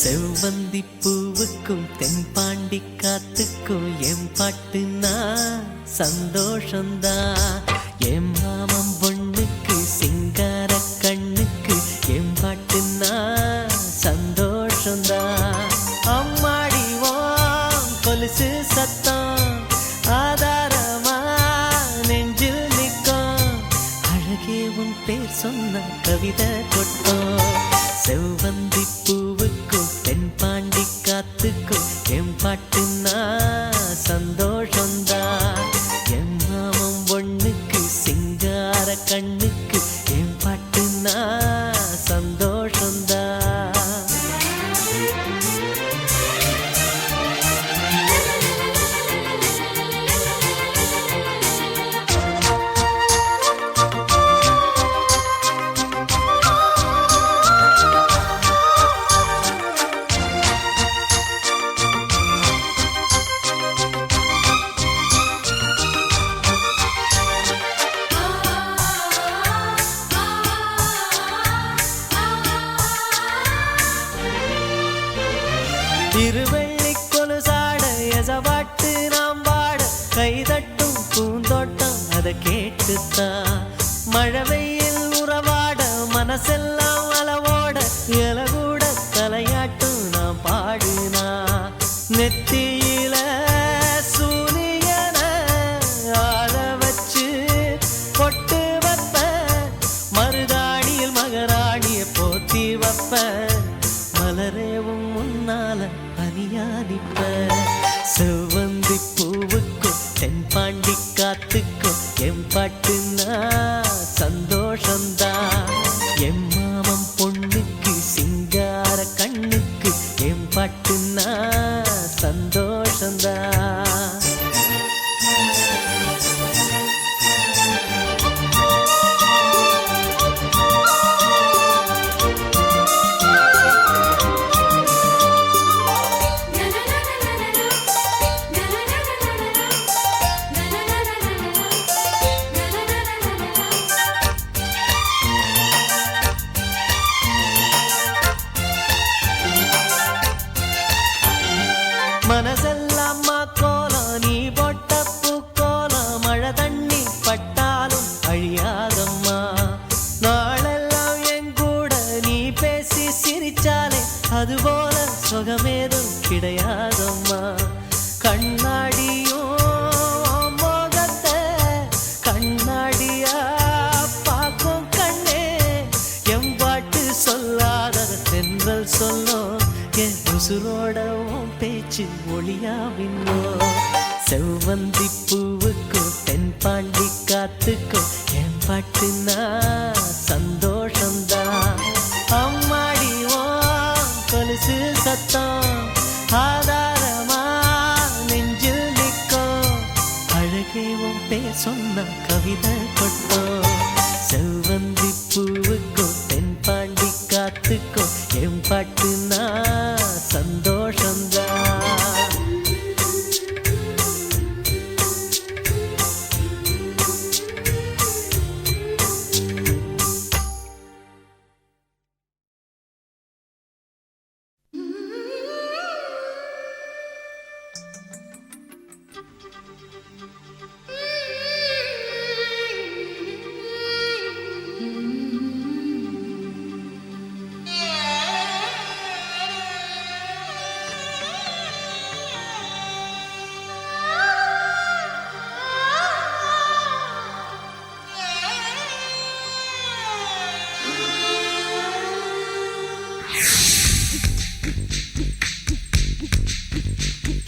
செவ்வந்தி பூவுக்கும் தென்பாண்டி காத்துக்கும் என் பாட்டுனா சந்தோஷந்தான். என் மாமன் பொண்ணுக்கு சிங்கார கண்ணுக்கு என் பாட்டுனா சந்தோஷந்தான். அம்மாடி வாம் கொலுசு சத்தம் ஆதாரமா நெஞ்சில் நிற்கும். அழகே உன் பேர் சொன்ன கவிதை கொட்டும். செவ்வந்தி பூவுக்கும் தென்பாண்டி காத்துக்கும் என் பாட்டுனா சந்தோஷந்தான். என் மாமன் பொண்ணுக்கு சிங்கார கண்ணுக்கு என் பாட்டுனா சந்தோஷந்தான். திருவள்ளி கொலுசாட எசவாட்டு நாம் வாட கைதட்டும் பூந்தோட்டம் அதை கேட்டுத்தான். மழை வெயில் உறவாட மனசெல்லாம் அளவோட இலகூட தலையாட்டும் நாம் பாடினா. நெத்தியில சூரியன ஆள வச்சு பொட்டு வைப்பேன். மருதாணியில் மகராணிய போத்தி வைப்பேன். மலரேவும் முன்னால பனியாதிப்ப. செவ்வந்தி பூவுக்கும் தென்பாண்டி காத்துக்கும் என் பாட்டுனா சந்தோஷந்தான். என் மாமன் பொண்ணுக்கு சிங்கார கண்ணுக்கு என் பாட்டுனா சந்தோஷந்தான். மனசெல்லாம் கோலம் நீ போட்ட பூக்கோலம். மழை தண்ணி பட்டாலும் அழியாதம்மா. நாளெல்லாம் என் கூட நீ பேசி சிரிச்சாலே அதுபோல சுகமேதும் கிடையாதம்மா. கண்ணாடியும் மோகத்தை கண்ணாடியா பார்க்கும் கண்ணே. என் பாட்டு சொல்லாத தென்றல் சொல்லும். என் உசுரோட பேச்சு ஒளியாவின்னோ. செவ்வந்தி பூவுக்கும் தென்பாண்டி காத்துக்கும் என் பாட்டுனா சந்தோஷந்தான். அம்மாடி வாம் கொலுசு சத்தம் ஆதாரமா நெஞ்சில் நிற்கும். அழகே உன் பேர் சொன்ன கவிதை கொட்டும். செவ்வந்தி பூவுக்கும் தென்பாண்டி காத்துக்கும் என் பாட்டுனா சந்தோஷந்தான்.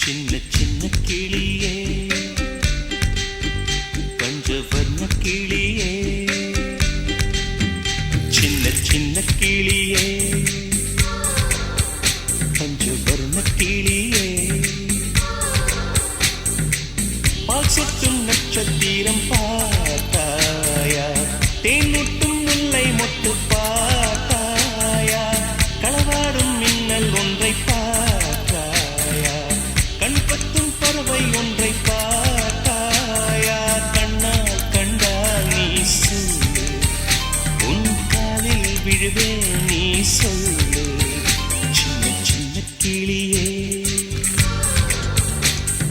சின்ன சின்ன கிளியே பஞ்சவர்ண கிளியே. சின்ன சின்ன கிளியே பஞ்சவர்ண கிளியே. பால் சொட்டும் நட்சத்திரம் பார்த்தாயா? தேன் முட்டும் முல்லை மொட்டு பார்த்தாயா? களவாடும் மின்னல் ஒன்றை பார்த்தாயா? கண் பத்தும் பறவை ஒன்றை பார்த்தாயா? கண்ணால் கண்டால் நீ சொல்லு. உன் காலில் விழுவே நீ சொல்லு. சின்ன சின்ன கிளியே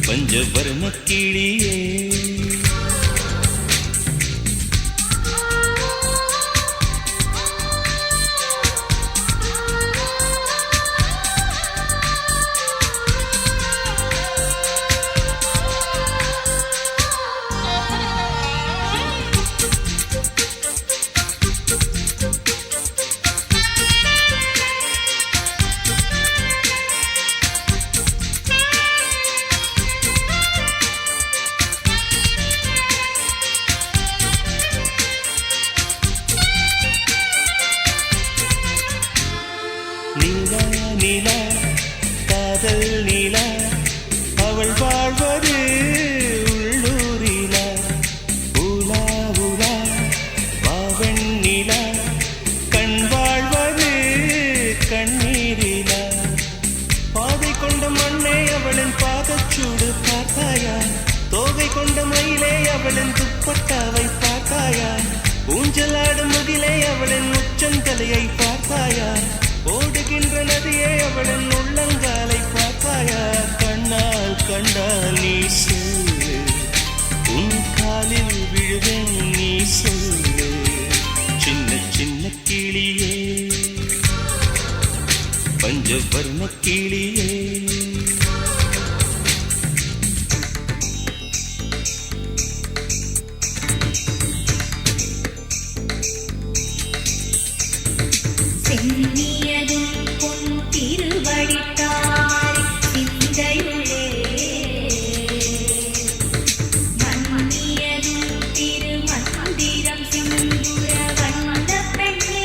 பஞ்சவர்ண கிளியே நீலா நீலா காதல் நீலா அவள் வாழ்வது உள்ளூரிலா உலா உலா பாவன் நீலா கண் வாழ்வது கண்ணீரிலா பாதை கொண்ட மண்ணே அவளின் பாதச்சூடு பார்த்தாயா தோகை கொண்ட மயிலே அவளின் துப்பட்டாவை பார்த்தாயா ஊஞ்சலாடும் முகிலே அவளின் உச்சந்தலையை பார்த்தாயா ஓடுகின்ற நதியே அவளின் உள்ளங்காலை பார்த்தாயா கண்ணால் கண்டால் நீ சொல்லு உன் காலில் விழுவேன் நீ சொல்லு சின்ன சின்ன கிளியே பஞ்சவர்ண கிளியே சென்னியதும் பொன் திருவடித்தாய் சிந்தையுளே மன்னியதும் திருமந்திரம் சிந்துர வந்த பெண்ணே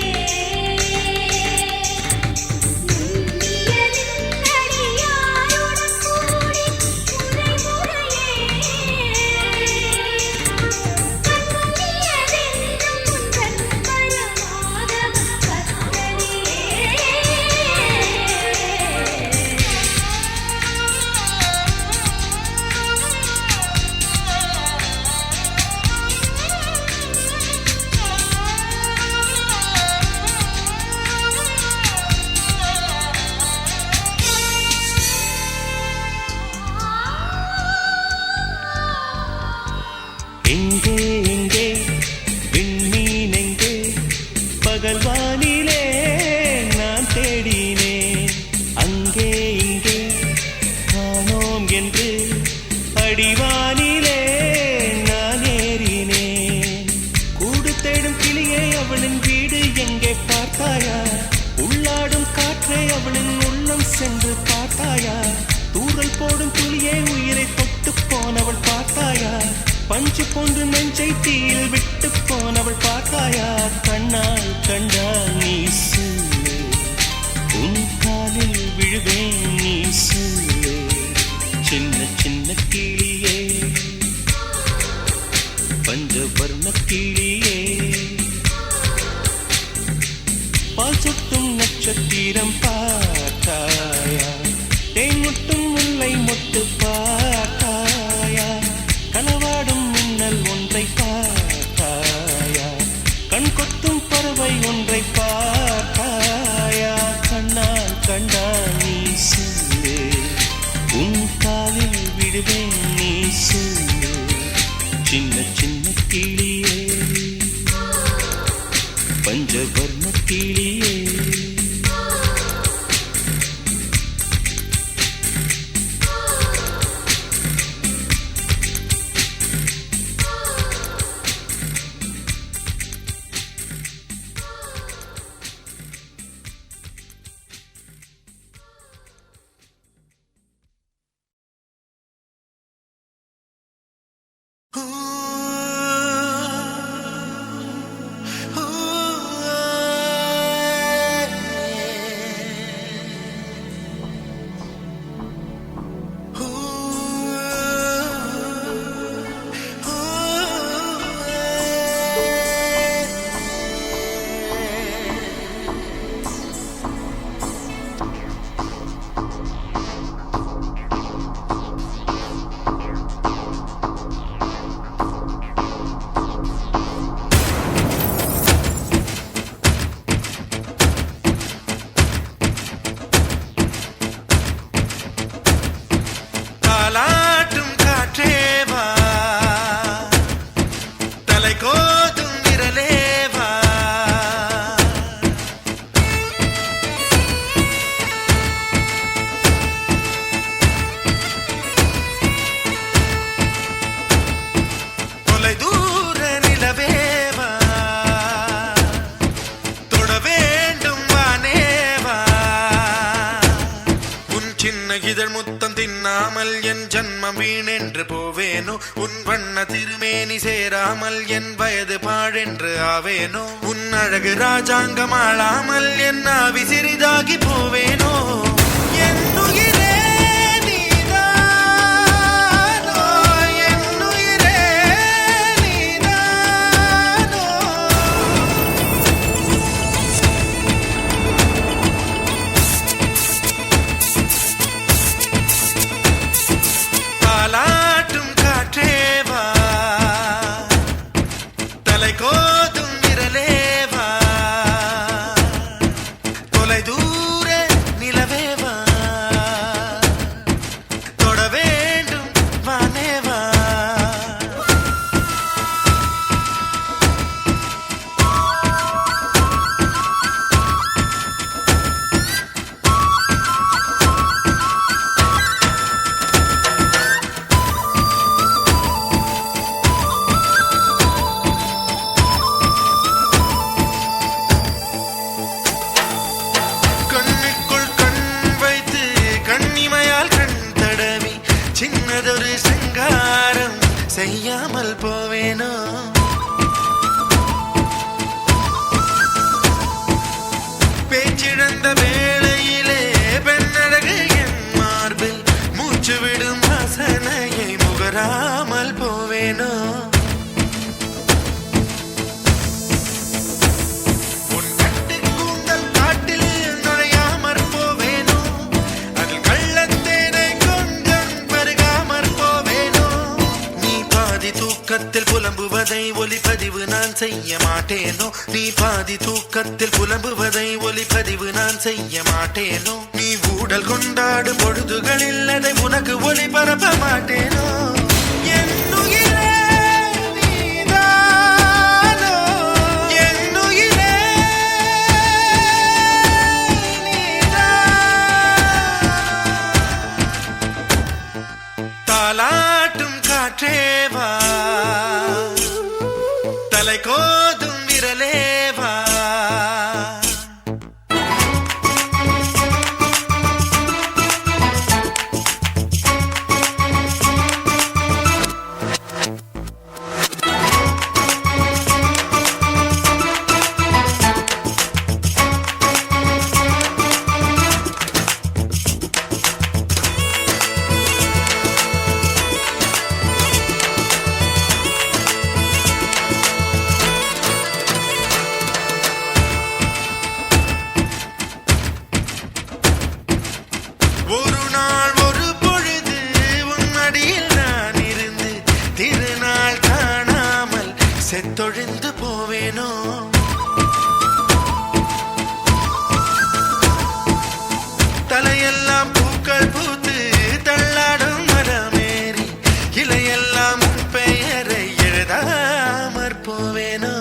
நுண்ணியதும் நடியாருடன் கூடி முறை முறையே கண்ணியதென்றும் உந்தன் பரமாதவன் எங்கே எங்கே விண்மீன் எங்கே பகல்வானிலே நான் தேடினேன் அங்கே இங்கே காணோம் என்று அடிவானிலே நான் ஏறினேன் கூடு தேடும் கிளியே அவளின் வீடு எங்கே பார்த்தாயா உள்ளாடும் காற்றை அவளின் உள்ளம் சென்று பார்த்தாயா தூறல் போடும் துளியே உயிரை தொட்டு போனவள் பார்த்தாயா பஞ்சு போன்று நெஞ்சை தீயில் விட்டு போனவள் பார்த்தாயா கண்ணால் கண்டால் நீ சொல்லு உன் காலில் விழுவேன் நீ சொல்லு சின்ன சின்ன கிளியே பஞ்சவர்ண கிளியே பால் சொட்டும் நட்சத்திரம் பார்த்தாயா தேன் முட்டும் முல்லை மொட்டு பார்த்தாயா களவாடும் மின்னல் ஒன்றை பார்த்தாயா கண் கொத்தும் பறவை ஒன்றை பார்த்தாயா கண்ணால் கண் இதழ் முத்தம் தின்னாமல் என் ஜன்மம் வீணென்று போவேனோ உன் வண்ண திருமேனி சேராமல் என் வயது பாழென்று ஆவேனோ உன் அழகு ராஜாங்கம் ஆளாமல் என் ஆவி சிறிதாகி போவேனோ என் உயிரே நீதானோ, என் உயிரே நீதானோ. தாலாட்டும் காற்றேவா, தலை கோதும் விரலேவா, தொலை தூர நிலவேவா, தொட வேண்டும் வானேவா. கண்ணுக்குள் கண் வைத்து கண்ணிமையால் கண் தடவி சின்னதொரு சங்காரம் செய்யாமல் போவேனோ பேச்சிழந்த வேளையிலே பெண்ணழகு என் மார்பில் மூச்சு விடும் வாசனையை முகராமல் போவேனோ உன் கட்டு கூந்தல் காட்டில் நுழையாமற் போவேனோ அதில் கள்ளத்தேனை கொஞ்சம் பருகாமற் போவேனோ நீ பாதி தூக்கத்தில் புலம்புவதை ஒலிப்பதிவு நான் செய்ய மாட்டேனோ நீ பாதி தூக்கத்தில் புலம்புவதை ஒலிப்பதிவு நான் செய்ய மாட்டேனோ நீ ஊடல் கொண்டாடும் பொழுதுகளில் அதை உனக்கு ஒளிபரப்ப மாட்டேனோ என் உயிரே நீதானோ, என் உயிரே நீதானோ. தாலாட்டும் காற்றேவா, தலை கோதும் விரலேவா. ஒரு நாள் ஒரு பொழுது உன் அடியில் நான் இருந்து திருநாள் காணாமல் செத்தொழிந்து போவேனோ தலையெல்லாம் பூக்கள் பூத்து தள்ளாடும் மரமேறி இலையெல்லாம் உன் பெயரை எழுதாமற் போவேனோ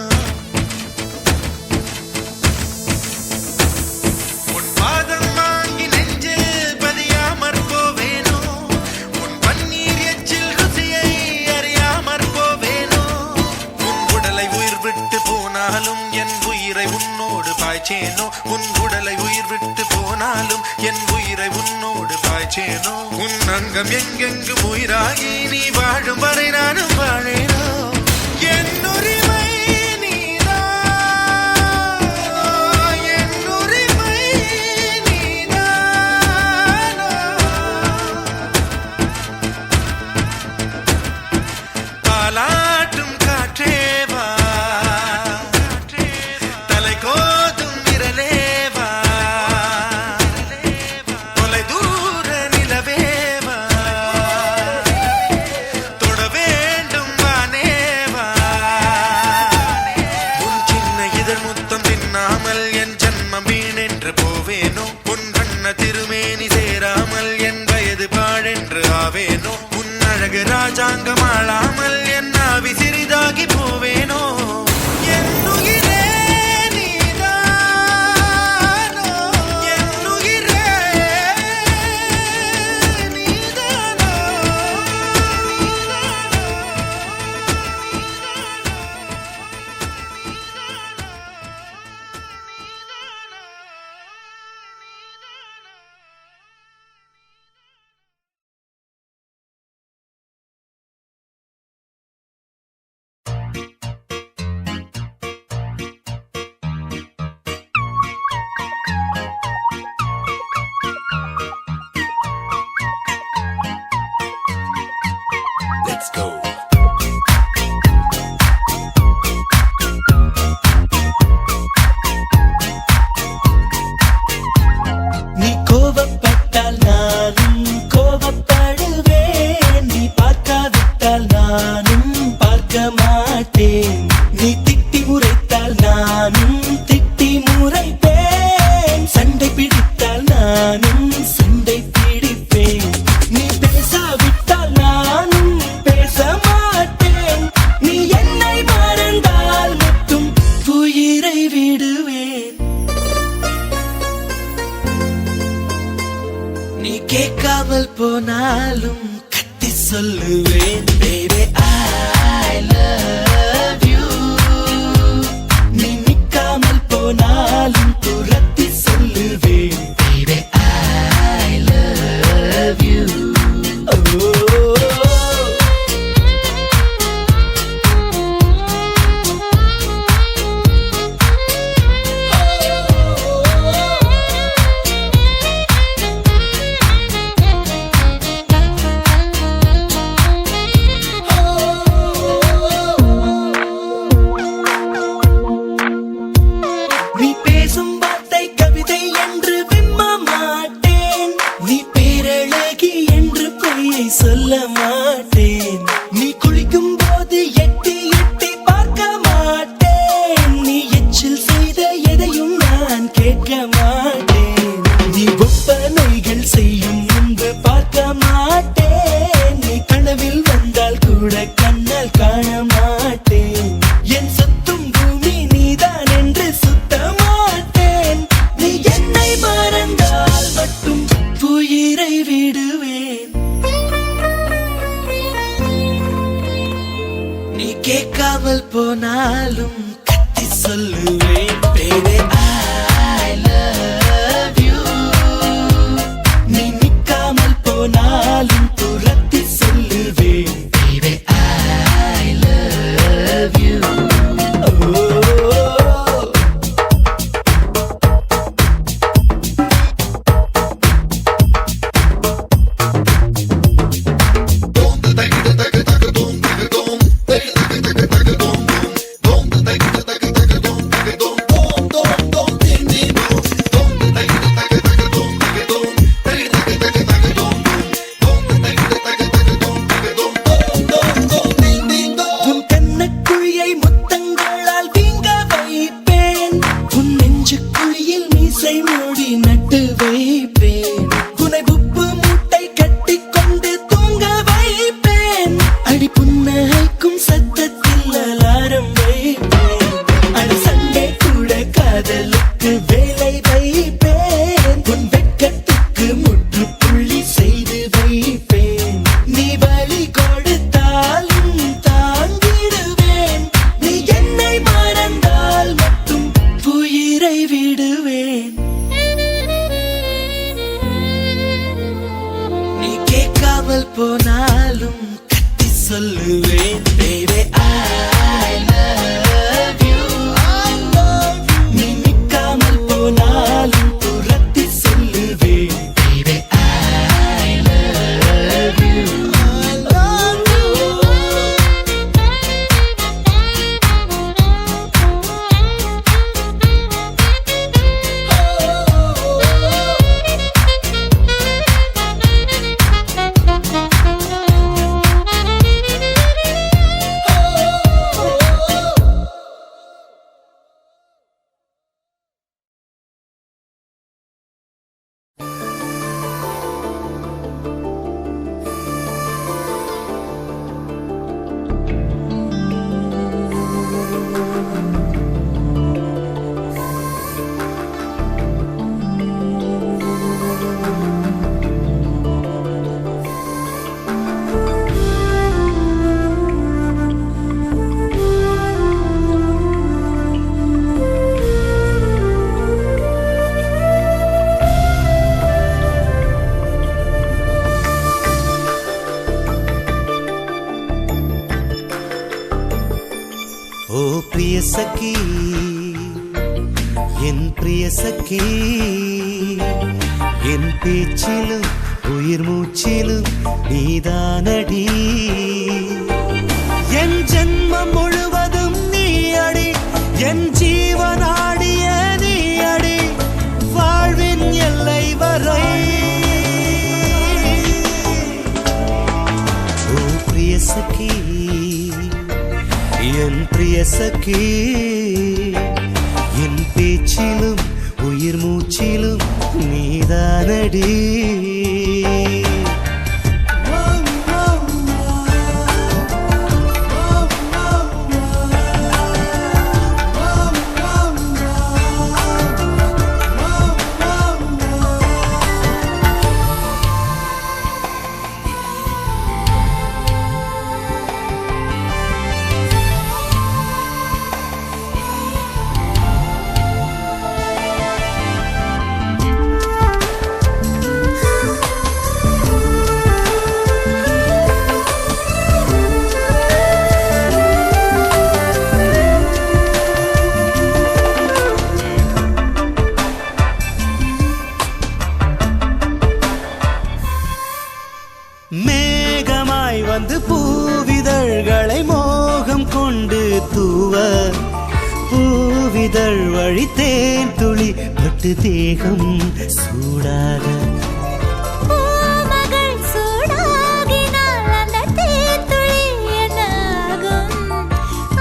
உன் பாதம் வாங்கி நெஞ்சில் பதியாமற் போவேனோ உன் பன்னீர் எச்சில் ருசியை அறியாமற் போவேனோ உன் உடலை உயிர் விட்டு போனாலும் என் உயிரை உன்னோடு பாய்ச்சேனோ உன் உடலை உயிர் விட்டு போனாலும் என் உயிரை உன்னோடு பாய்ச்சேனோ உன் அங்கம் எங்கெங்கு உயிராகி நீ வாழும் வரை நானும் வாழேனோ என் உரிமை நீதானோ, என் உரிமை நீதானோ. தாலாட்டும் காற்றேவா, தலை கோதும் விரலேவா, தொலை தூர நிலவேவா, தொட வேண்டும் வானேவா. உன் சின்ன இதழ் முத்தம் தின்னாமல் என் ஜன்மம் வீணென்று போவேனோ உன் வண்ண திருமேனி சேராமல் என் வயது பாழென்று ஆவேனோ உன் அழகு ராஜாங்கம் ஆளாமல் என் ஆவி சிறிதாகி போவேனோ என் உயிரே நீதானோ, என் உயிரே நீதானோ, நீதானோ. நீ கேட்காமல் போனாலும் கத்தி சொல்லுவேன் baby I love you. நீ நிக்காமல் போனாலும் துரத்தி சொல்லுவேன் baby I love you. Oh. நீ பேசும் வார்த்தை கவிதை என்று விம்ம மாட்டேன். நீ பேரழகி என்று பொய்யை சொல்ல மாட்டேன். நீ குளிக்கும் போது எட்டி எட்டி பார்க்க மாட்டேன். நீ எச்சில் செய்த எதையும் நான் கேட்க மாட்டேன். நீ ஒப்பனைகள் செய்யும் முன்பு பார்க்க மாட்டேன். நீ கனவில் வந்தால் கூட கண்ணால் காண மாட்டேன். என் சுத்தும் பூமி நீதான் என்று சுத்த மாட்டேன். நீ என்னை மறந்தால் மட்டும் உயிரை விடுவேன். நீ கேட்காமல் போனாலும் கத்தி சொல்லுவேன் baby I love you. நீ நிக்காமல் போனாலும் துரத்தி சொல்லுவேன் baby I love you. Oh. உன் கண்ணக்குழியை முத்தங்களால் வீங்க வைப்பேன். உன் நெஞ்சுக்குழியில் மீசை மூடி நட்டு வைப்பேன். உனை உப்பு மூட்டை கட்டிக்கொண்டு தூங்க வைப்பேன். அடி புன்னகைக்கும் சத்தத்தில் அலாரம் வைப்பேன். அடி சண்டை கூட காதலுக்கு வேலை வைப்பேன். உன் வெட்கத்துக்கு முற்றுப்புள்ளி செய்து வைப்பேன். நீ வலி கொடுத்தாலும் தாங்கிடுவேன். நீ என்னை மறந்தால் மட்டும் உயிரை விடுவேன். நீ கேட்காமல் போனாலும் கத்தி சொல்லுவேன் baby I love you. நீ நிக்காமல் போனாலும் துரத்தி சொல்லுவேன் baby I love you. I love you. ஓ பிரிய சகி என் பிரிய சகி என் பேச்சிலும் உயிர் மூச்சிலும் நீதானடி என் ஜென்மம் முழுவதும் நீ அடி என் ஜீவனாடிய நீ அடி வாழ்வின் எல்லை வரை ஓ பிரிய சகி என் பிரிய சகி என் பேச்சிலும் உயிர் மூச்சிலும் நீதானடி மேகமாய் வந்து பூவிதழ்களை மோகம் கொண்டு தூவ பூவிதழ் வழி தேன் துளி பட்டு தேகம் சூடாக பூமகள் சூடாகினால் அந்த தேன்துளி என்னாகும்?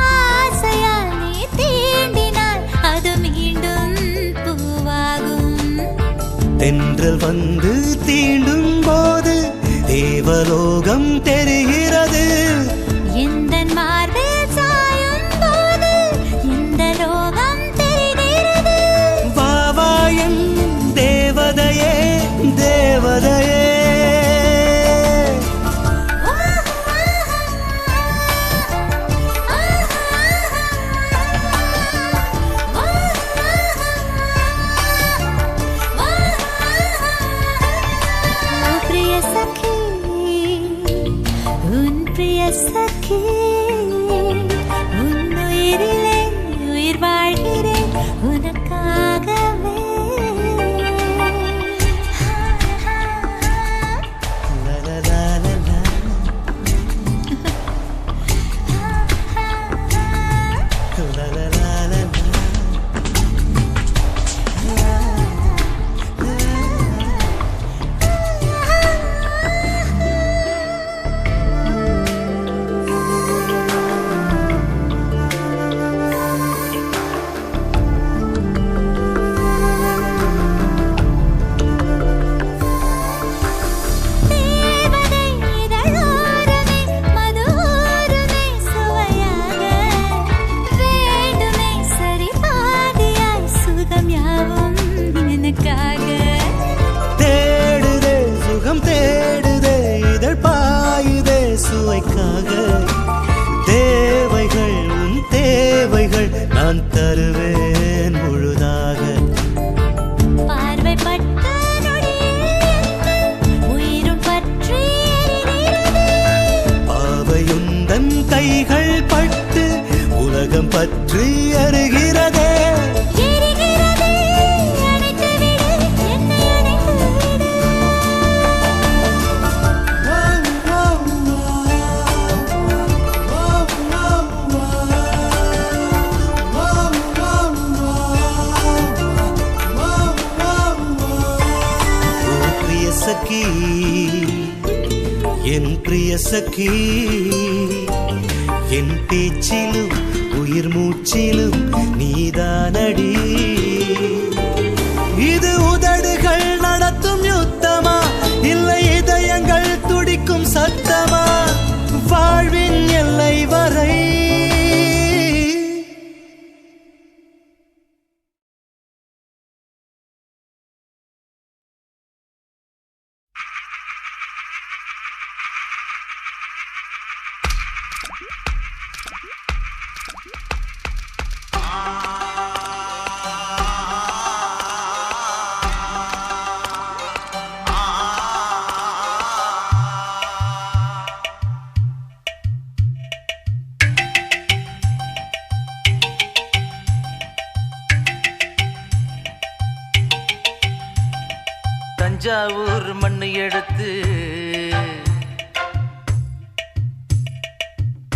ஆசையால் நீ தீண்டினால் அது மீண்டும் பூவாகும். தென்றல் வந்து தீண்டும் போது தேவலோகம் தெரிகிறது. எந்தன் மார்பில் சாயும் போது இந்த லோகம் தெரிகிறது. வாவாயன் தேவதையே தேவதையே பிரிய சఖி, உன் பிரிய சఖி, உன் உயிரிலே உயிர் வாழ்கிறேன் உனக்காகவே. லலலலலா. லலலலலலா. தேவதை இதழோரமே மதுரோரமே சுவையாக வேண்டுமே சரி பாதியாய் சுகம் யாவும் எனக்காக. தேடுதே சுகம் தேடுதே இதழ் பாயுதே சுவைக்காக. தேவைகள் உன் தேவைகள் நான் தருவேன் முழுதாக. பார்வைப்பட்ட நொடியில் என் உயிரும் பற்றி எரிகிறது. பாவையுந்தன் கைகள் பட்டு உலகம் பற்றி அருகிறதே. எரிகிறதே, அணைத்து விடு, என்னை அணைத்து விடு. ஓ பிரிய சகி, என் பிரிய சகி, என் பேச்சிலும் உயிர் மூச்சிலும் நீதானடி. இது உதடுகள் நடத்தும் யுத்தமா இல்லை இதயங்கள் துடிக்கும் சத்தமா? வாழ்வின் எல்லை வரை தஞ்சாவூர் மண்ணு எடுத்து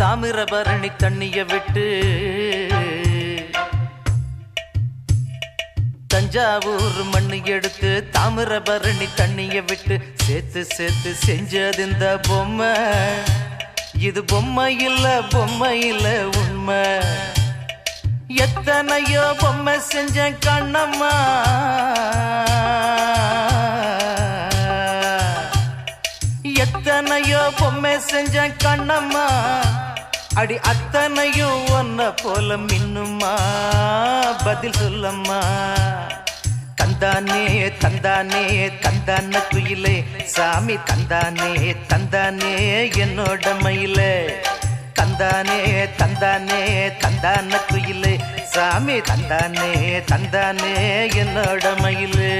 தாமிரபரணி தண்ணிய விட்டு தஞ்சாவூர் மண்ணு எடுத்து தாமிரபரணி தண்ணிய விட்டு சேர்த்து சேர்த்து செஞ்சது இந்த பொம்மை. இது பொம்மை இல்ல உண்மை. எத்தனையோ பொம்மை செஞ்சேன் கண்ணம்மா, எத்தனையோ பொம்மை செஞ்சேன் கண்ணம்மா. அடி அத்தனையும் ஒன்ன போல மின்னுமா, பதில் சொல்லம்மா. தந்தானே தந்தானே தந்தான குயிலே சாமி, தந்தானே தந்தானே என்னோட மயிலே. தந்தானே தந்தானே தந்தான குயிலே சாமி, தந்தானே தந்தானே என்னோட மயிலே.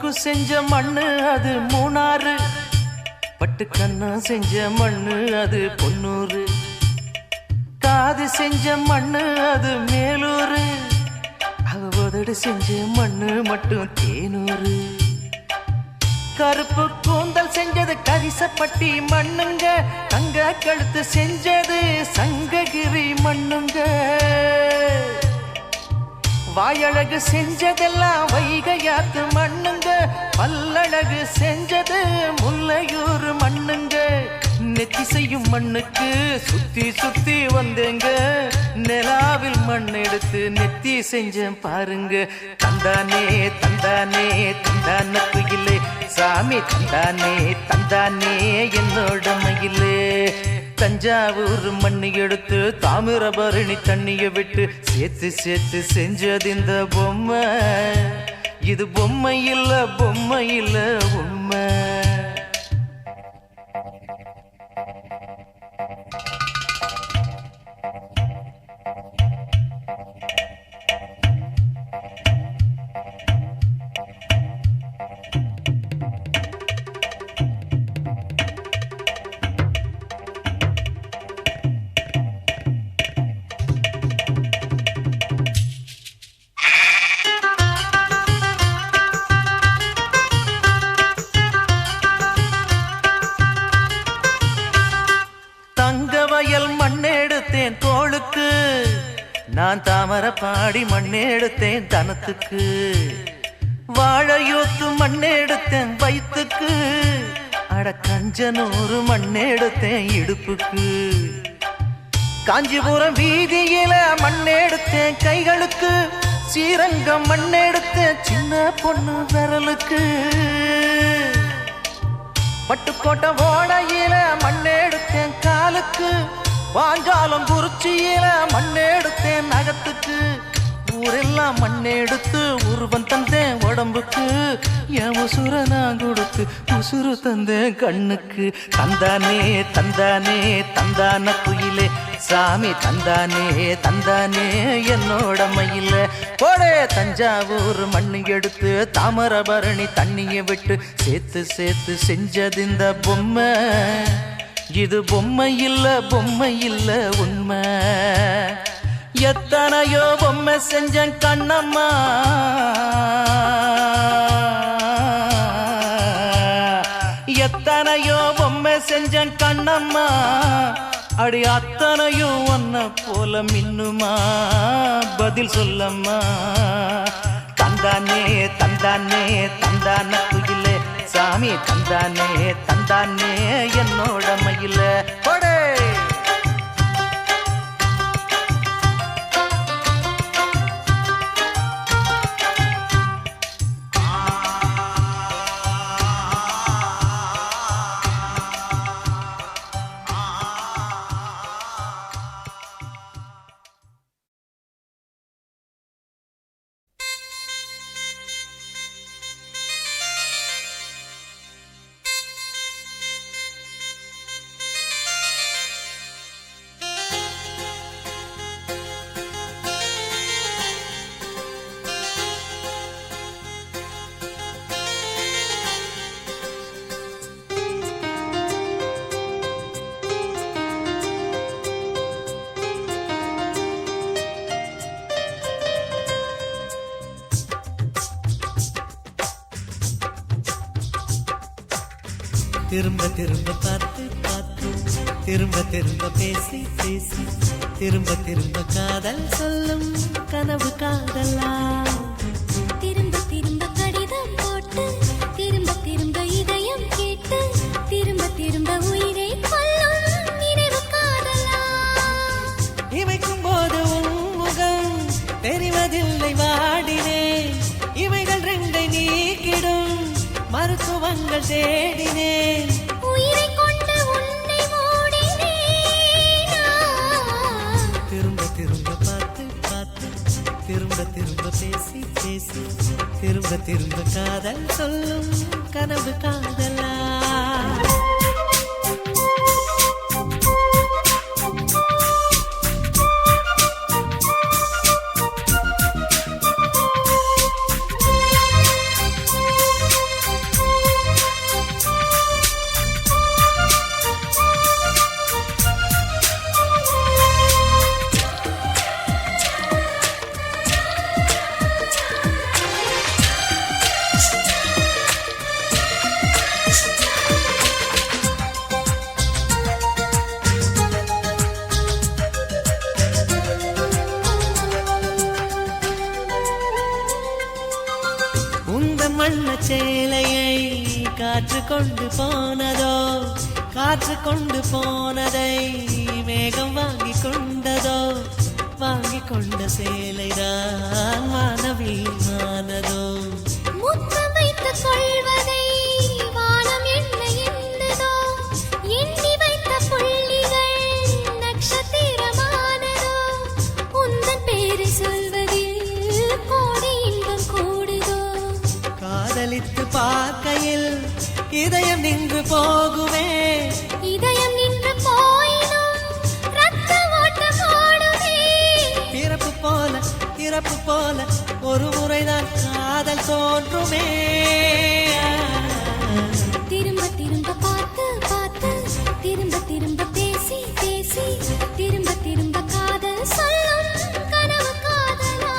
மூக்கு செஞ்ச மண்ணு அது மூணாறு, பட்டு கண்ணா செஞ்ச மண்ணு அது பொன்னூறு, காது செஞ்ச மண்ணு அது மேலூரு, அவ உதடு செஞ்ச மண்ணு மட்டும் தேனூரு. கருப்பு கூந்தல் செஞ்சது கரிசப்பட்டி மண்ணுங்க, தங்க கழுத்து செஞ்சது சங்ககிரி மண்ணுங்க, வாயழகு செஞ்சதெல்லாம் வைகையாத்து மண்ணுங்க, பல்லழகு செஞ்சது முல்லையூர் மண்ணுங்க. நெத்தி செய்யும் மண்ணுக்கு சுத்தி சுத்தி வந்தேங்க, நிலாவில் மண் எடுத்து நெத்தி செஞ்சேன் பாருங்க. தந்தானே தந்தானே தந்தான குயிலே சாமி, தந்தானே தந்தானே என்னோட மயிலே. தஞ்சாவூர் மண்ணு எடுத்து தாமிரபரணி தண்ணிய விட்டு சேர்த்து சேர்த்து செஞ்சது இந்த பொம்மை, இது பொம்மை இல்ல பொம்மை இல்ல உண்மை. தங்கவயல் மண்ணெடுத்தேன் தோளுக்கு, நான் தாமரப்பாடி மண்ணெடுத்தேன் தனத்துக்கு, வாழையோத்து மண்ணெடுத்தேன் வயிற்றுக்கு, அட கஞ்சனூறு மண்ணெடுத்தேன் இடுப்புக்கு, காஞ்சிபுரம் வீதியில மண்ணெடுத்தேன் கைகளுக்கு, ஸ்ரீரங்கம் மண்ணெடுத்தேன் சின்ன பொண்ணு விரலுக்கு, பட்டுக்கோட்டை ஓடையில மண்ணெடுத்தேன் காலுக்கு, வாஞ்சாலம் குறிச்சியில மண்ணெடுத்தேன் நகத்துக்கு, ஊரெல்லாம் மண்ணெடுத்து உருவம் தந்தேன் உடம்புக்கு, என் உசுர நான் கொடுத்து உசுறு தந்தேன் கண்ணுக்கு. தந்தானே தந்தானே தந்தான குயிலே சாமி, தந்தானே தந்தானே என்னோட மயில. போடே தஞ்சாவூர் மண்ணு எடுத்து தாமிரபரணி தண்ணிய விட்டு சேர்த்து சேர்த்து செஞ்சது இந்த பொம்மை, இது பொம்மை இல்ல பொம்மை இல்ல உண்மை. எத்தனையோ பொம்மை செஞ்சேன் கண்ணம்மா, எத்தனையோ பொம்மை செஞ்சேன் கண்ணம்மா, அடி அத்தனையும் ஒன்ன போல மின்னுமா, பதில் சொல்லம்மா. தந்தானே தந்தானே தந்தான குயிலே சாமி, தந்தானே தந்தானே என்னோட மயில. போடே திரும்ப திரும்ப பார்த்து பார்த்து, திரும்ப திரும்ப பேசி பேசி, திரும்ப திரும்ப காதல் சொல்லும் கனவு காதலா. திரும்ப திரும்ப கடிதம் போட்டு, திரும்ப திரும்ப இதயம் கேட்டு, திரும்ப திரும்ப உயிரை கொல்லும் நினைவு காதலா. இமைக்கும் போது உன் முகம் தெரிவதில்லை வாடினேன், இவைகள் ரெண்டை நீக்கிடும் மருத்துவங்கள் தேடினேன், உயிரை கொண்டு உன்னை மூடினேன். திரும்ப திரும்ப பார்த்து பார்த்து, திரும்ப திரும்ப பேசி பேசி, திரும்ப திரும்ப காதல் சொல்லும் கனவு காதலா. உந்தன் வண்ண சேலையை காற்று கொண்டு போனதோ, காற்று கொண்டு போனதை மேகம் வாங்கி கொண்டதோ, வாங்கி கொண்ட சேலைதான் வானவில்மானதோ. முத்தம் வைத்துக் கொள்வதை வானம் என்ன எண்ணுதோ, எண்ணி வைத்த புள்ளிகள் நட்சத்திரமானதோ, உந்தன் பேரை சொல்வதில் கோடி இன்பம் கூடுதோ. காதலித்து பார்க்கையில் இதயம் நின்று போகுமே, இதயம் நின்று போயினும் ரத்த ஓட்டம் ஓடுமே. பிறப்பு போல இறப்பு போல ஒரு முறைதான் காதல் தோன்றுமே. திரும்ப திரும்ப பார்த்து பார்த்து, திரும்ப திரும்ப பேசி பேசி, திரும்ப திரும்ப காதல் சொல்லும் கனவு காதலா.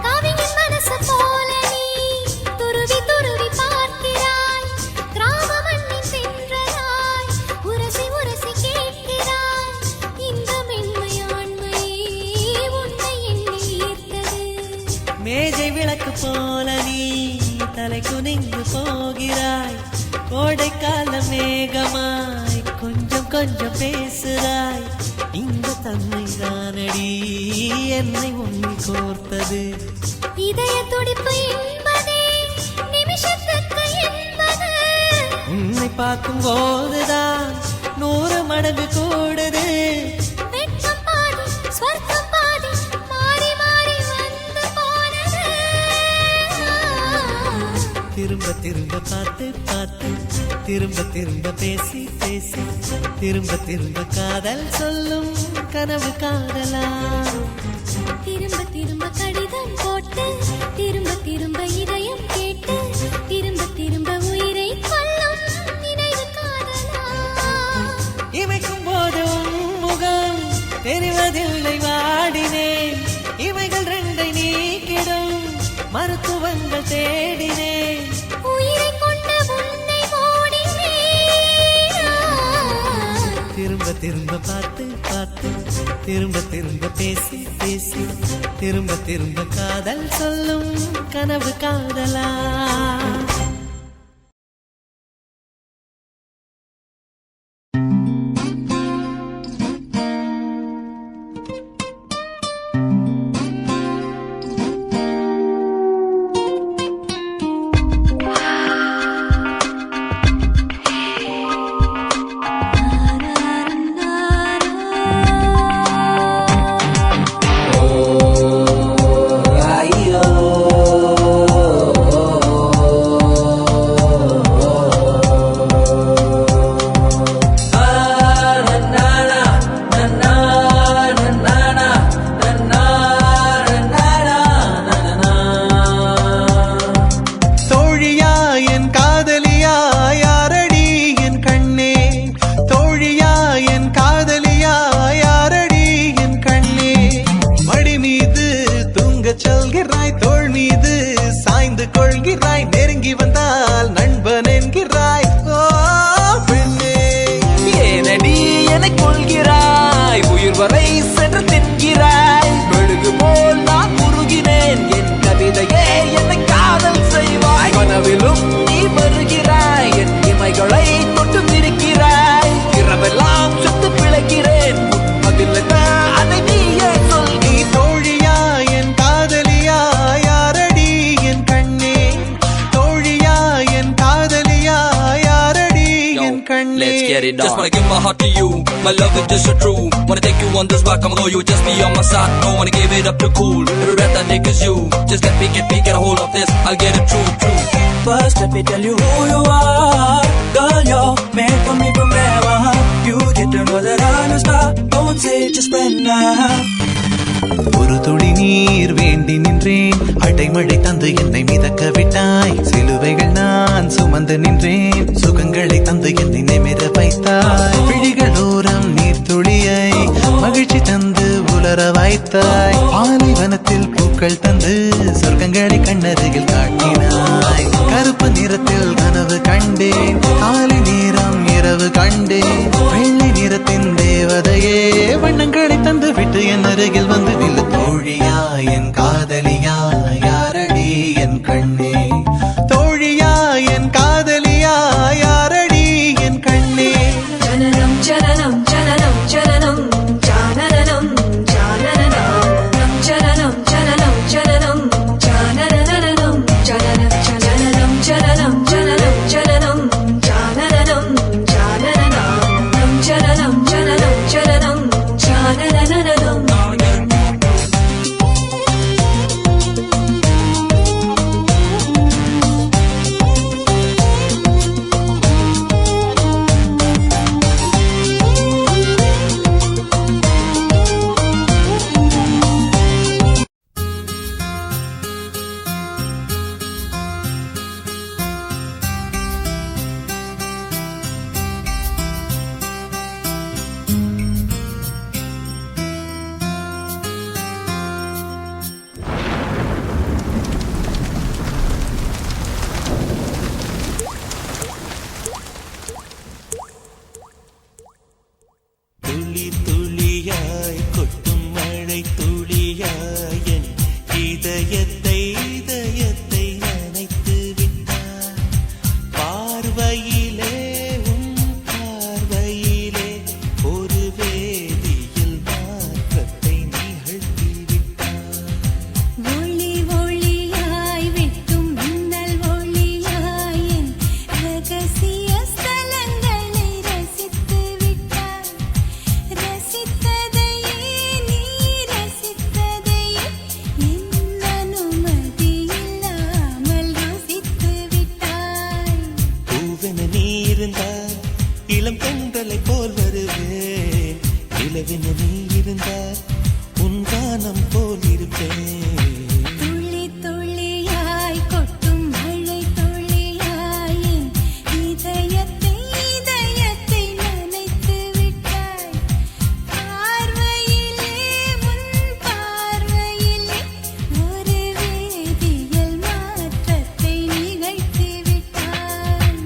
கவிஞன் மனசு போல நீ துருவி துருவி பார்க்கிறாய், கிராம மண்ணின் சென்றதாய் உரசி உரசி கேட்கிறாய். இந்த மென்மையாண்மை உன்னை எண்ணி ஈர்த்தது. மேஜை விளக்கு போல நீ தலை குனிந்து போகிறாய், கோடைக்கால மேகமாய் கொஞ்சம் கொஞ்சம் பேசுகிறாய். இந்த தன்மை தானடி என்னை உன்னை கோர்த்தது. இதய துடிப்பு என்பதே நிமிஷத்துக்கு என்பது. உன்னை பார்க்கும் போதுதான் 100 மடங்கு கூடுது. வெட்கம் பாதி ஸ்வர்க்கம் பாதி மாறி மாறி வந்து போனது. திரும்ப திரும்ப பார்த்து பார்த்து, திரும்ப திரும்ப பேசி பேசி, திரும்ப திரும்ப காதல் சொல்லும் கனவு காதலா. திரும்ப திரும்ப கடிதம் போட்டு, திரும்ப திரும்ப இதயம் கேட்டு, திரும்ப திரும்ப உயிரை கொல்லும் நினைவு காதலா. இமைக்கும் போது உன் முகம் தெரிவதில்லை வாடினேன், இவைகள் ரெண்டை நீக்கிடும் மருத்துவங்கள் தேடினேன். உயிரை கொண்ட உன்னை மூடினேன். திரும்ப திரும்ப பார்த்து பார்த்து, திரும்ப திரும்ப பேசி பேசி, திரும்ப திரும்ப காதல் சொல்லும் கனவு காதலா. வரை சென்று தின்கிறாய். மெழுகு போல் நான் உருகினேன், என் கவிதையே என்னை காதல் செய்வாய். கனவிலும் நீ வருகிறாய், என் இமைகளை தொட்டு திரிக்கிறாய். இரவெல்லாம் சுத்து பிழைக்கிறேன், அதில் அதை நீயே சொல். நீ தோழியா என் காதலியா யாரடி என் கண்ணே, தோழியா என் காதலியா யாரடி என் கண்ணே. Let's get it on. Just wanna give my heart to you, my love is just so true. Wanna take you on this rock, I'ma go, you just be on my side. Don't wanna give it up too cool, every breath I take is you. Just get me, get a hold of this, I'll get it true. First let me tell you who you are. Girl, you're made for me forever. You get to you know that I'm a star. Don't say just when now. ஒரு துளி நீர் வேண்டி நின்றேன், அடைமழை தந்து என்னை மிதக்க விட்டாய். சிலுவைகள் நான் சுமந்து நின்றேன், சுகங்களை தந்து என்னை நிமிர வைத்தாய். விழிகளோரம் நீர் துளியை மகிழ்ச்சி தந்து உலர வைத்தாய். பாலைவனத்தில் பூக்கள் தந்து சொர்க்கங்களை கண்ணருகில் காட்டினாய். கருப்பு நிறத்தில் கனவு கண்டேன், காலை நேரம் இரவு கண்டேன். வெள்ளை நிறத்தின் தேவதையே வண்ணங்களை தந்து விட்டு என் அருகில் வந்து நில்லு. தோழியா என் காதலியா யாரடி என் கண்ணே, தோழியா என் காதலியா யாரடி என் கண்ணே. ஜனனம் ஜனனம் ஜனனம் ஜனனம் ஜானனம் ஜானனம் ஜனனம் ஜனனம் ஜனனம் ஜானனம் ஜனனம் ஜனனம் ஜனனம் ஜனனம் ஜனனம் ஜானனம் ஜானனம் ஜனனம் ஜனனம் ஜனனம் ஜானனம். துளி துளியாய் கொட்டும் மழை துளியாய் என் இதயத்தை இதயத்தை நனைத்து விட்டாய். பார்வையிலே உன் பார்வையிலே ஒரு வேதியில் மாற்றத்தை நிகழ்த்தி விட்டாய். ஒளி ஒளியாய் வெட்டும் மின்னல் ஒளியாய் என் ரகசிய ஸ்தலங்களை ரசித்து விட்டாய். ரசித்ததையே நீ ரசித்ததையே என் அனுமதி இல்லாமல் ருசித்து விட்டாய். பூவென நீ இருந்தால் இளம் பெண்களை போல் வருவேன். நிலவென நீ இருந்தால் உன் கானம் போல் இருப்பேன். துளி துளியாய் கொட்டும் மழை துளியாய் என் இதயத்தை இதயத்தை நனைத்து விட்டாய். பார்வையிலே உன் பார்வையிலே ஒரு வேதியியல் மாற்றத்தை நிகழ்த்தி விட்டாய்.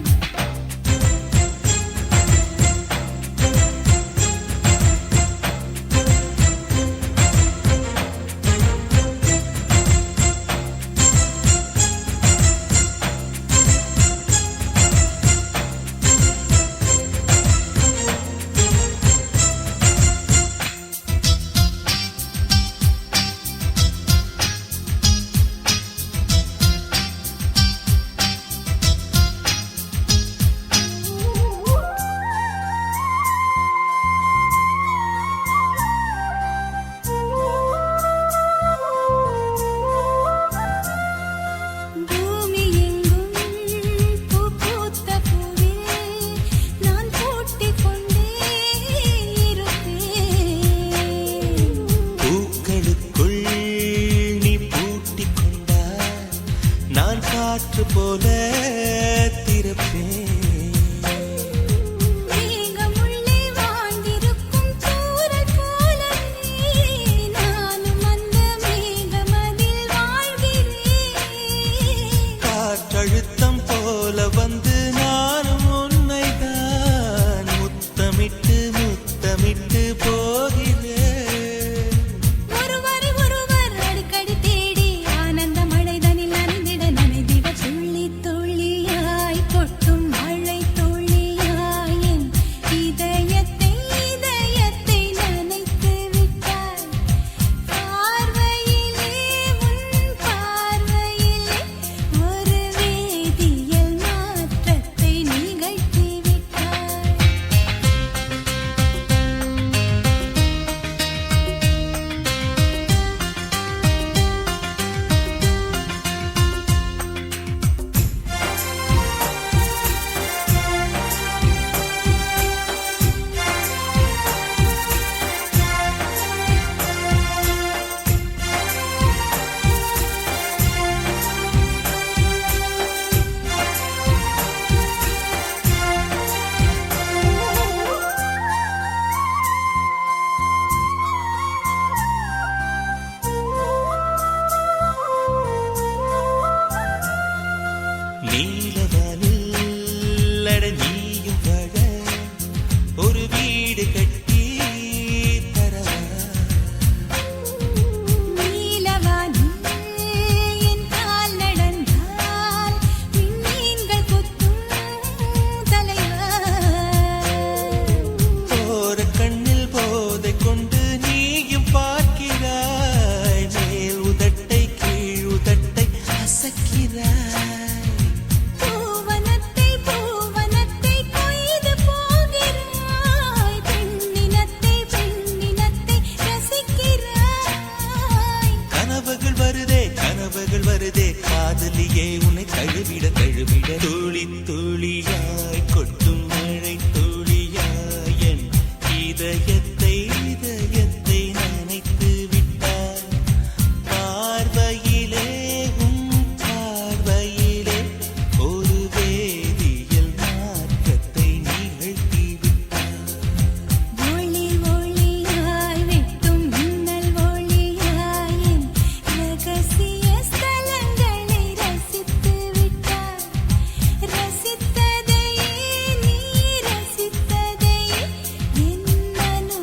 இதயத்தை நினைத்து விட்டாய் பார்வையிலே உன் பார்வையிலே ஒரு வேதியியல் மாற்றத்தை நிகழ்த்தி விட்டாய் ஒளி ஒளியாய் வெட்டும் மின்னல் ஒளியாய் என் ரகசிய ஸ்தலங்களை ரசித்து விட்டாய் ரசித்ததையே நீ ரசித்ததையே என் மனதில்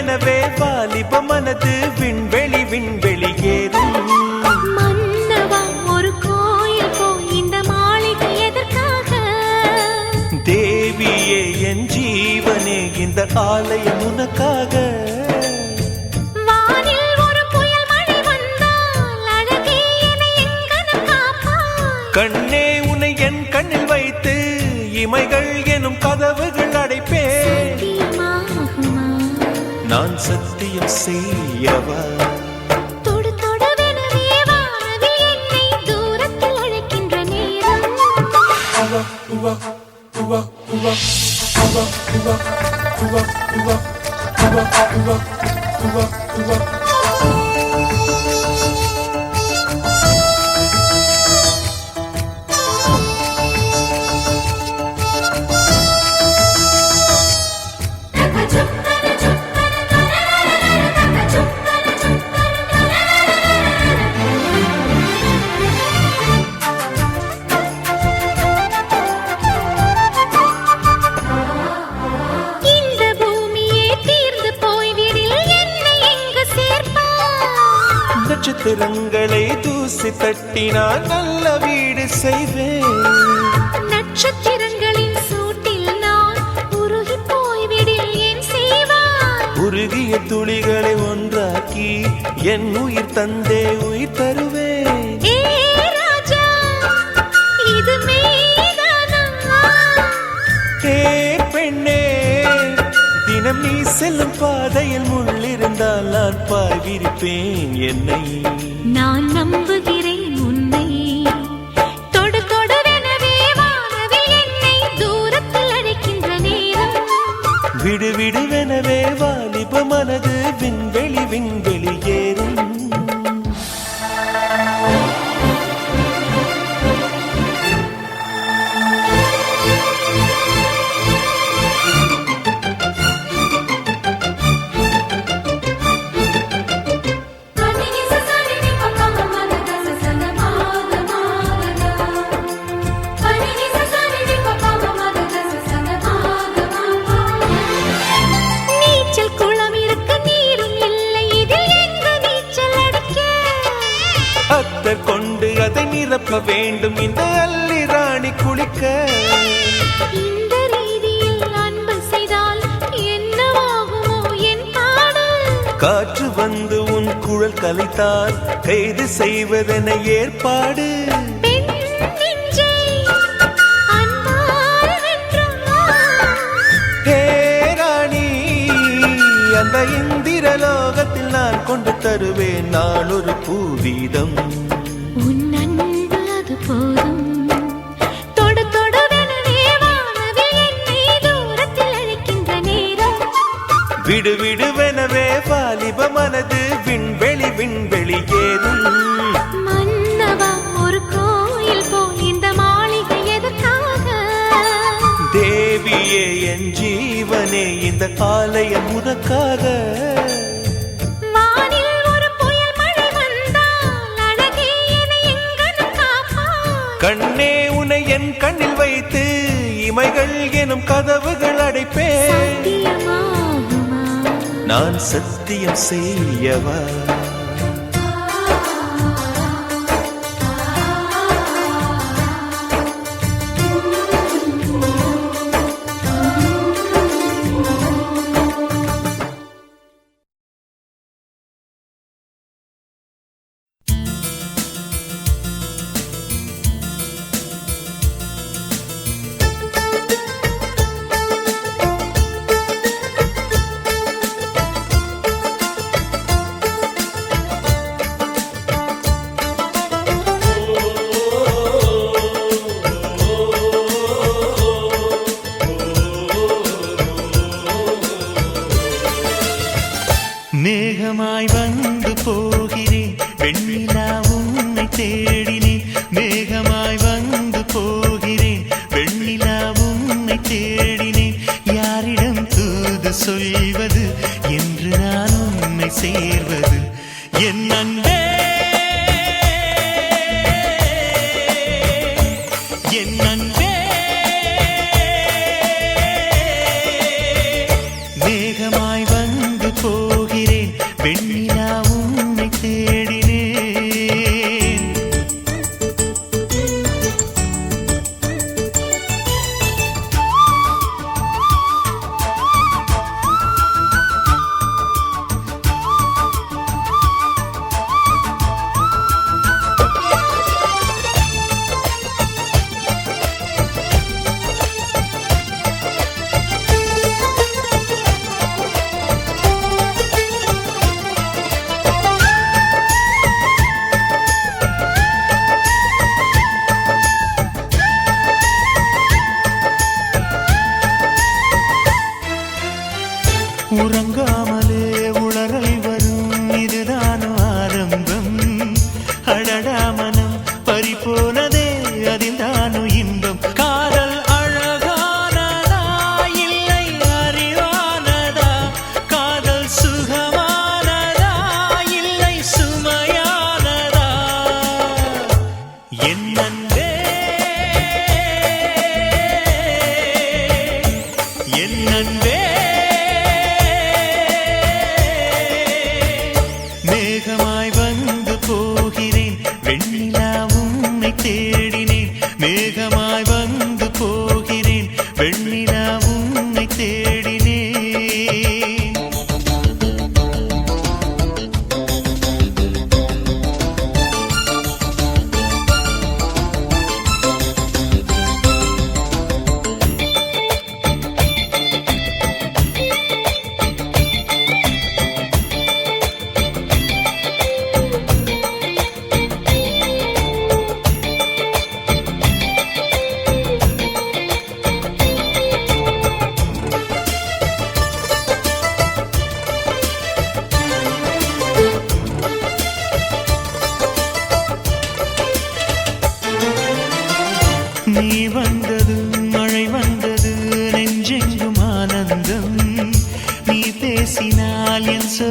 விடுவிடுவெனவே வாலிப மனது விண்வெளி விண்வெளி ஏறும். மன்னவா ஒரு கோயில் போய் இந்த மாளிகை எதற்காக? தேவியே என் ஜீவனே இந்த ஆலயம் உனக்காக. வானில் ஒரு புயல் மழை வந்தால் அழகே என்னை எங்கனம் காப்பாய். கண்ணே உன்னை என் கண்ணில் வைத்து இமைகள் எனும் கதவுகள் அடைப்பேன். சத்தியமாகுமா? நான் சத்தியம் செய்யவா? தொடு தொடுவெனவே வானவில் என்னை தூரத்தில் அழைக்கின்ற நேரம். இந்த பூமியே தீர்ந்து போய்விடில் என்னை எங்கு சேர்ப்பாய்? நட்சத்திரங்களை தூசி தட்டினால் நல்ல வீடு செய்வேன். நட்சத்திரங்களின் சூட்டில் நான் உருகி போய்விடில் ஏன் செய்வாய்? உருகிய துளிகளை ஒன்றாக்கி என் உயிர் தந்தே உயிர் தருவேன். ஏ ராஜா, இது மெய்தானா? ஏ பெண்ணே, தினம் நீ செல்லும் பாதையில் முள்ளிருந்தால் நான் பாய் விரிப்பேன் என்னை. நான் நம்புகிறேன் உன்னை. தொடு தொடுவெனவே வானவில் என்னை தூரத்தில் அழைக்கின்ற நேரம். விடுவிடுவெனவே வாலிப மனது விண்வெளி விண்வெளி ஏறும். நீச்சல் குளம் இருக்க நீரும் இல்லை, இதில் எங்கு நீச்சல் அடிக்க? அத்தர் கொண்டு அதை நிரப்ப வேண்டும் இந்த அல்லி ராணி குளிக்க. இந்த ரீதியில் அன்பு செய்தால் என்னவாகுமோ என் பாடு? காற்று வந்து உன் குழல் கலைத்தால் கைது செய்வதென ஏற்பாடு. பெண் நெஞ்சை அன்பால் வென்றாய். ஹே ராணி, அந்த இந்திரலோகத்தில் நான் கொண்டு தருவேன் நான் ஒரு பூவீதம். உன் அன்பு அது போதும். தொடு தொடுவெனவே வானவில் என்னை தூரத்தில் அழைக்கின்ற நேரம். விடுவிடுவெனவே வாலிப மனது விண்வெளி விண்வெளி ஏறும். மன்னவா ஒரு கோயில் போய் இந்த மாளிகை எதற்காக? தேவியே என் ஜீவனே இந்த ஆலயம் உனக்காக. வானில் ஒரு புயல் மழை வந்தால் அழகே என்னை எங்கனம் காப்பாய். கண்ணே உன்னை என் கண்ணில் வைத்து இமைகள் எனும் கதவுகள் அடைப்பேன். சத்தியமாகுமா? நான் சத்தியம் செய்யவா? மேகமாய் வந்து போகிறேன் வெண்ணிலா உன்னை தேடினேன். மேகமாய் வந்து போகிறேன் வெண்ணிலா உன்னை தேடினேன். யாரிடம் தூது சொல்வது என்று நான் உன்னை சேர்வது? என் அன்பே, என் அன்பே. மேகமாய் வந்து போ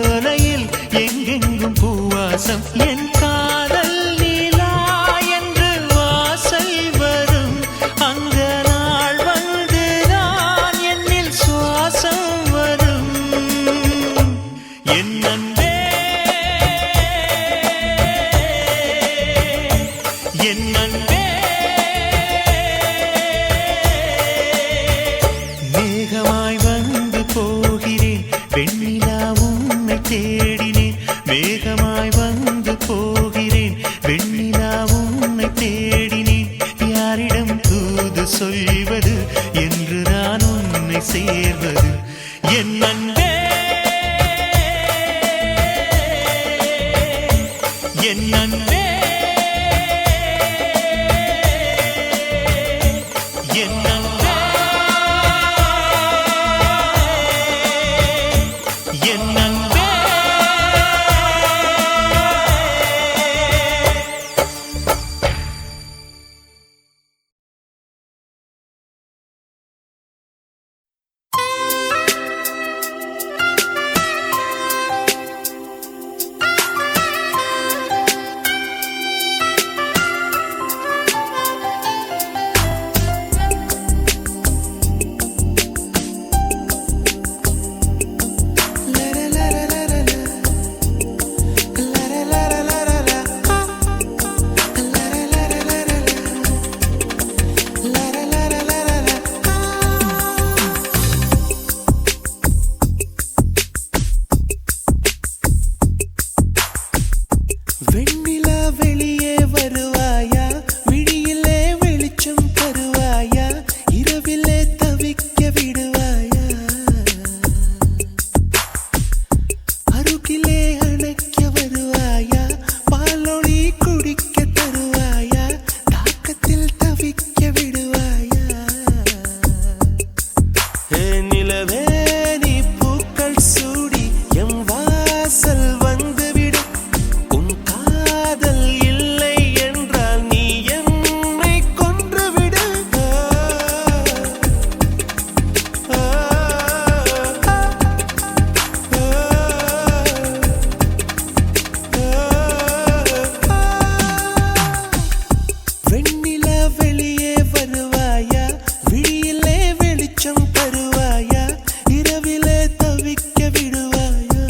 சோலையில் எங்கெங்கும் பூவாசம் என் காதல் நீலா என்று வாசல் வரும் அங்க நாள் வந்து நான் என்னில் சுவாசம் வரும் என் அன்பே என் அன்பே மேகமாய் வந்து போகிறேன் வெண்ணிலா உன்னை தேடினேன் மேகமாய் வந்து போகிறேன் வெண்ணிலா உன்னை தேடினேன் யாரிடம் தூது சொல்வது என்று நான் உன்னை சேர்வது என் அன்பே என் அன்பே என் அன்பே என் அன்பே வெண்ணிலா வெளியே வருவாயா விழியிலே வெளிச்சம் தருவாயா இரவிலே தவிக்க விடுவாயா அருகிலே அணைக்க வருவாயா பாலொளி குடிக்க தருவாயா தாக்கத்தில் தவிக்க விடுவாயா நிலவே நீ பூக்கள் சூடி எம் வாசல் வந்துவிடு உன் காதல் இல்லை என்றால் நீ என்னை கொன்றுவிடு வெண்ணிலா வெளியே வருவாயா விழியிலே வெளிச்சம் தருவாயா இரவிலே தவிக்க விடுவாயா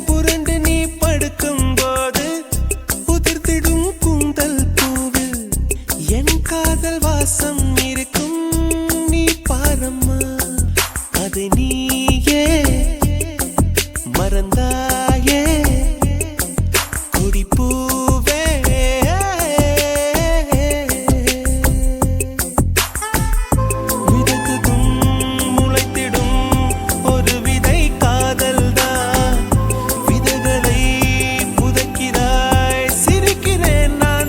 புரண்டு நீ படுக்கும்போது உதிர்த்திடும் கூந்தல் பூவில் என் காதல் வாசம் இருக்கும் நீ பாரம்மா அது நீயே மறந்தாயே கொடிப்பூவே விதைத்ததும் முளைத்திடும் ஒரு விதை காதல்தான் விதைகளை புதைக்கிறாய் சிரிக்கிறேன் நான்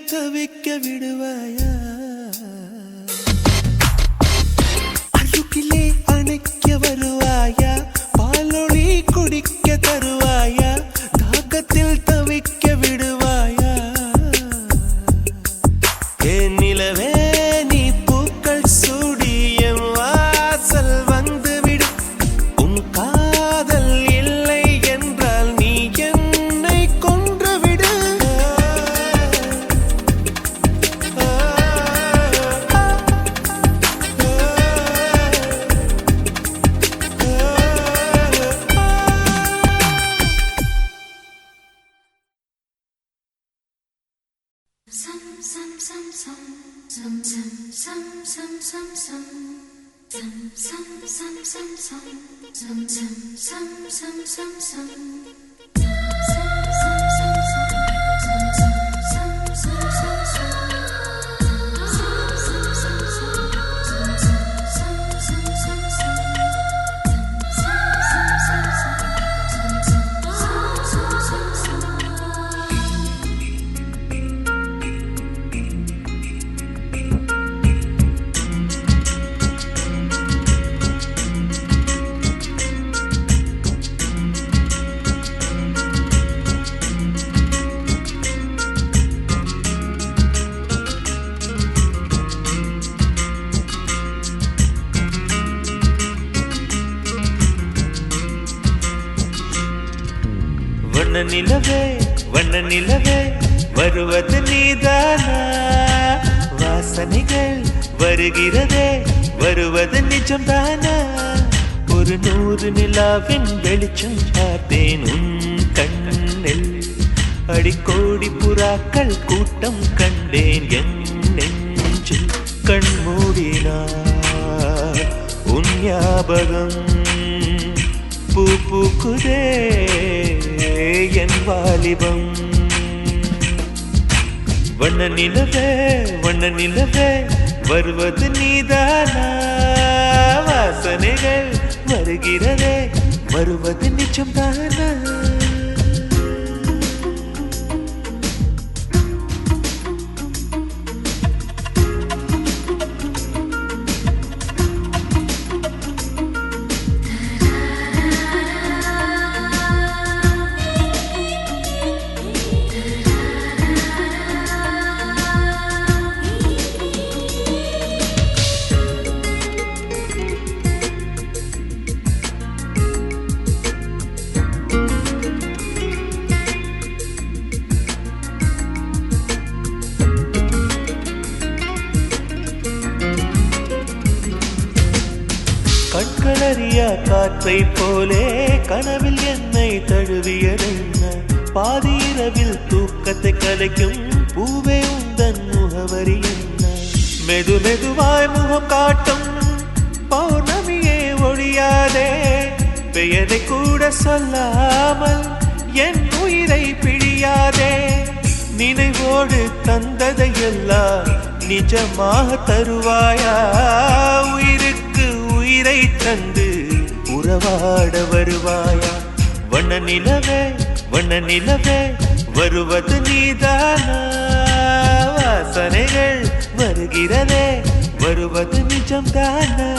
தவிக்க விடுவாயா அருகிலே அணைக்க வருவாயா பாலொளி குடிக்க தருவாயா தாகத்தில் தவிக்க விடுவாயா என் நிலவே நீ பூக்கள் சூடி என் வாசல் வந்து விடு உன் காதல் இல்லை என்றால் நீ என்னை கொன்று விடு வண்ண நிலவே வருவது நீதானா வாசனைகள் வருகிறதே வருவது நிஜம்தானா ஒரு 100 நிலாவின் வெளிச்சம் பார்த்தேன் உன் கண்ணில் அடிக்கோடி புறாக்கள் கூட்டம் கண்டேன் என் நெஞ்சில் கண்மூடினார் உன் ஞாபகம் பூ பூக்குதே என் வாலிபம் வண்ண நிலவே வருவது நீதானா வாசனைகள் வருகிறதே வருவது நிஜம்தானா கண்களறியா காற்றை போலே கனவில் என்னை தழுவியதென்ன பாதி இரவில் தூக்கத்தை கலைக்கும் பூவே உந்தன் முகவரி என்ன மெதுவாய் முகம் காட்டும் பௌர்ணமியே ஒழியாதே பெயரை கூட சொல்லாமல் என் உயிரை பிழியாதே நினைவோடு தந்ததையெல்லாம் நிஜமாக தருவாயா உயிருக்கு உயிரை தந்து உறவாட வருவாயா வண்ண நிலவே வருவது நீதானா வாசனைகள் வருகிறதே வருவது நிஜம்தானா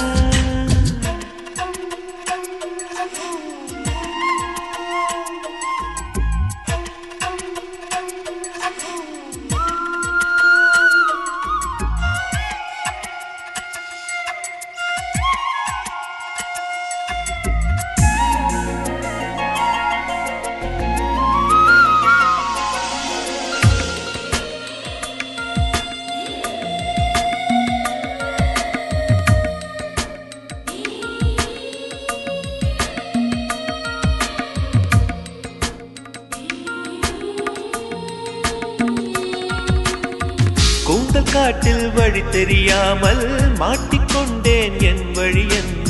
கூந்தல் காட்டில் வழி தெரியாமல் மாட்டிக்கொண்டேன் என் வழி என்ன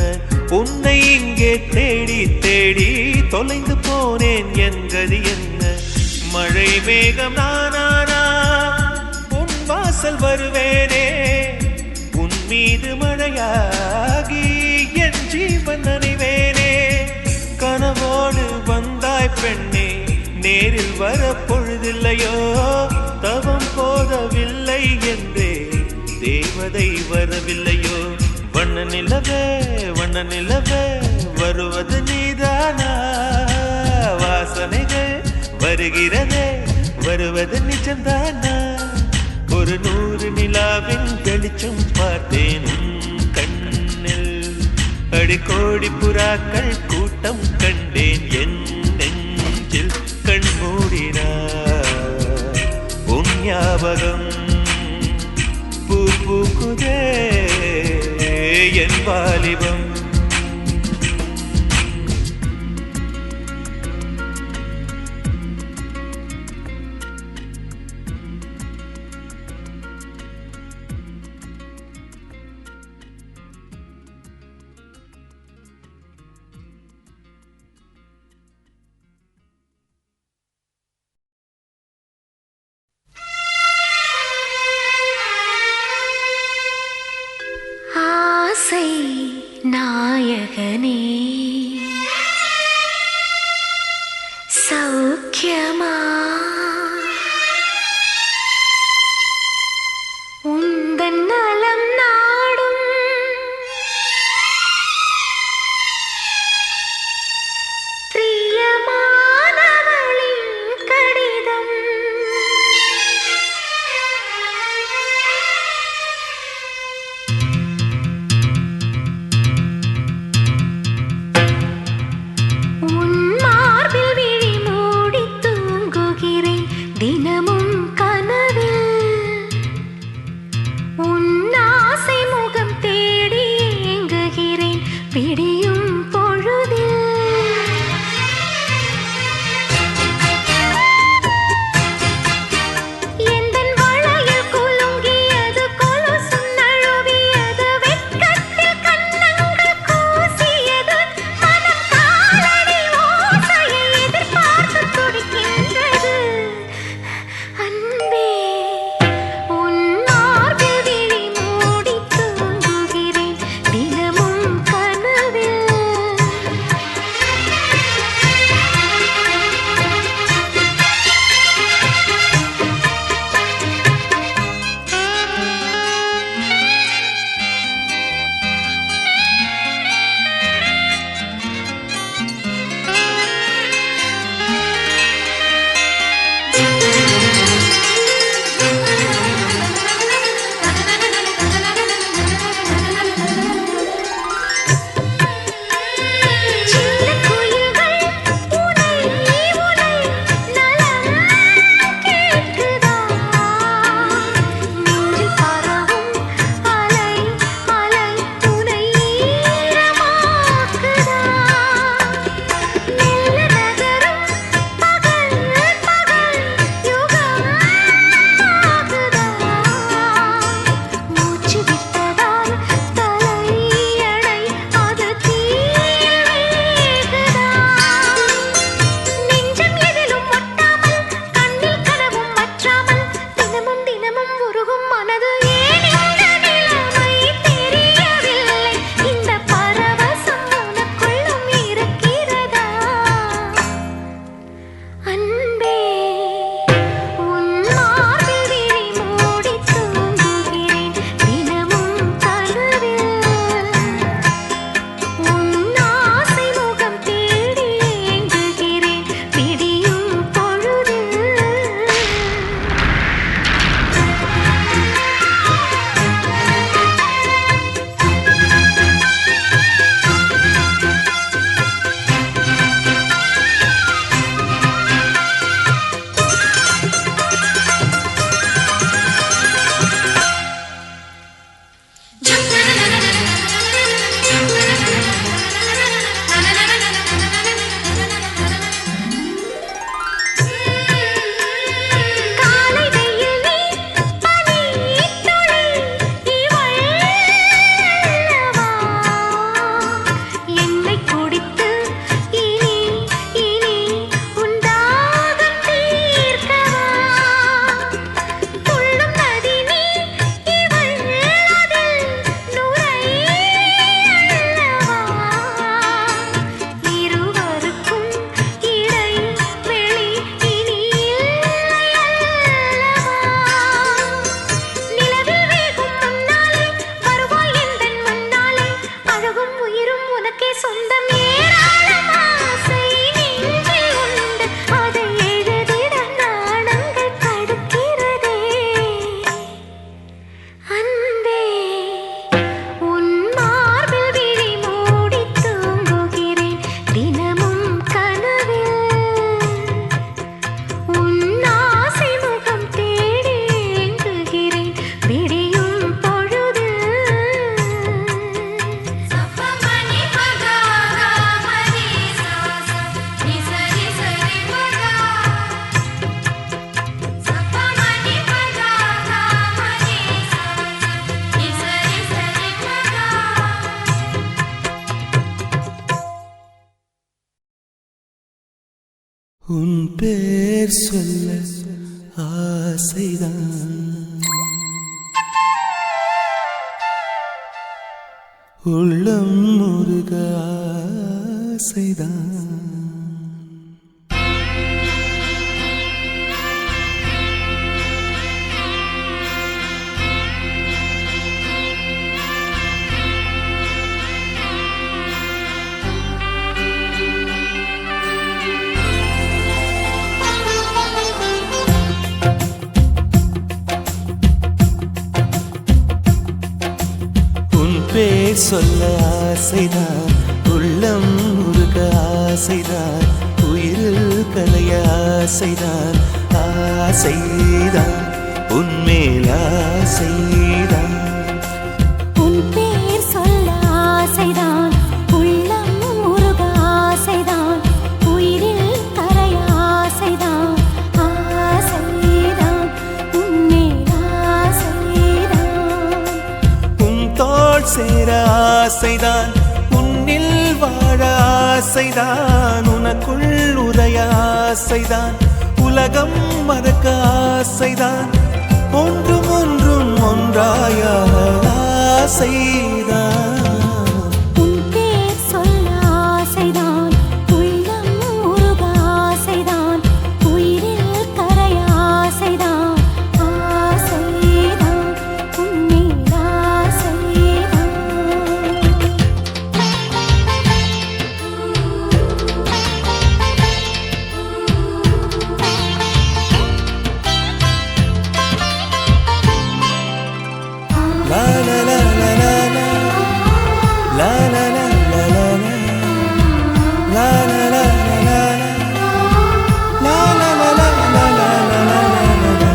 உன்னை இங்கே தேடி தேடி தொலைந்து போனேன் என் கதி என்ன மழை மேகம் நானானா உன் வாசல் வருவேனே உன் மீது மழையாகி என் ஜீவன் நனைவேனே கனவோடு வந்தாய் பெண்ணே நேரில் வர பொழுதில்லையோ தவம் போத போடவில்லை என்றே தேவதை வரவில்லையோ? வண்ண நிலவே வருவது நீதானா? வாசனைகள் வருகிறதே, வருவது நிஜம்தானா? ஒரு 100 நிலாவின் வெளிச்சம் பார்த்தேன் உன் கண்ணில். அடிக்கோடி புறாக்கள் கூட்டம் கண்டேன் என் நெஞ்சில். கண் மூடினார் உன் ஞாபகம் பூக்குதே என் வாலிபம். ஆசை நாயகனே சௌக்கியமா? உந்தன் நலம் நாடும் பிரியமானவளின் கடிதம். தினமும் கனவில் உன் உன் பேர் சொல்ல ஆசைதான் உள்ளம் முருக ஆசைதான் பேர் சொல்ல ஆசைதான் உள்ளம் முருக ஆசைதான் உயிரில் கலைய ஆசைதான் ஆசைதான் உன்மேல் ஆசைதான் உன் பேர் சொல்ல ஆசைதான் உள்ளம் முருக ஆசைதான் உயிரில் கரைய ஆசைதான் ஆசைதான் உன்மேல் ஆசைதான் உன் தோள் சேர ஆசைதான் உன்னில் வாழ ஆசைதான் உனக்குள் உரைய ஆசைதான் உலகம் மறக்க ஆசைதான் ஒன்றும் ஒன்றும் ஒன்றாய ஆசைதான் உன் பேர் சொல்ல ஆசைதான் உள்ளம் முருக ஆசைதான் உயிரில் கரைய ஆசைதான் ஆசைதான் உன்மேல் ஆசைதான் la la la la la la la la la la la la la la la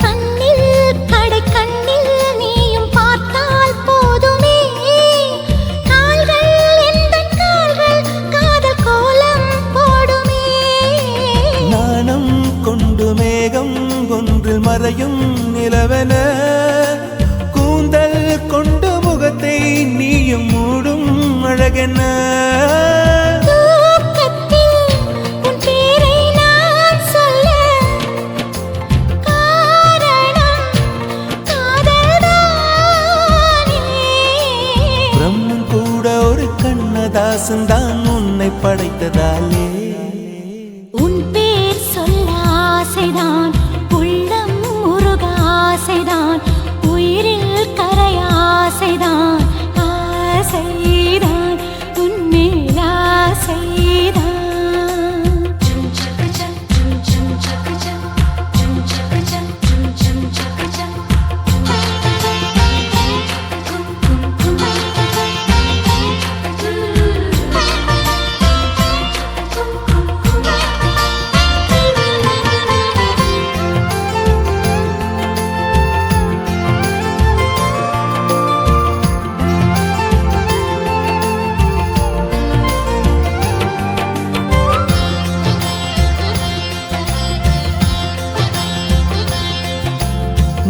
கண்ணில் கடை கண்ணில் நீயும் பார்த்தால் போதுமே கால்கள் எந்தன் கால்கள் காதல் கோலம் போடுமே நாணம் கொண்டு மேகம் ஒன்றில் மறையும் நிலவென கூந்தல் கொண்டு முகத்தை நீயும் மூடும் அழகென தூக்கத்தில் உன் பேரை நான் சொல்ல காரணம் காதல்தானே பிரம்மன் கூட ஒரு கண்ணதாசன் தான் உன்னை படைத்ததாலே உன் பேர் சொல்ல ஆசைதான் உள்ளம் முருக ஆசைதான் உயிரில் கரைய ஆசைதான் ஆசைதான் உன்மேல் ஆசைதான்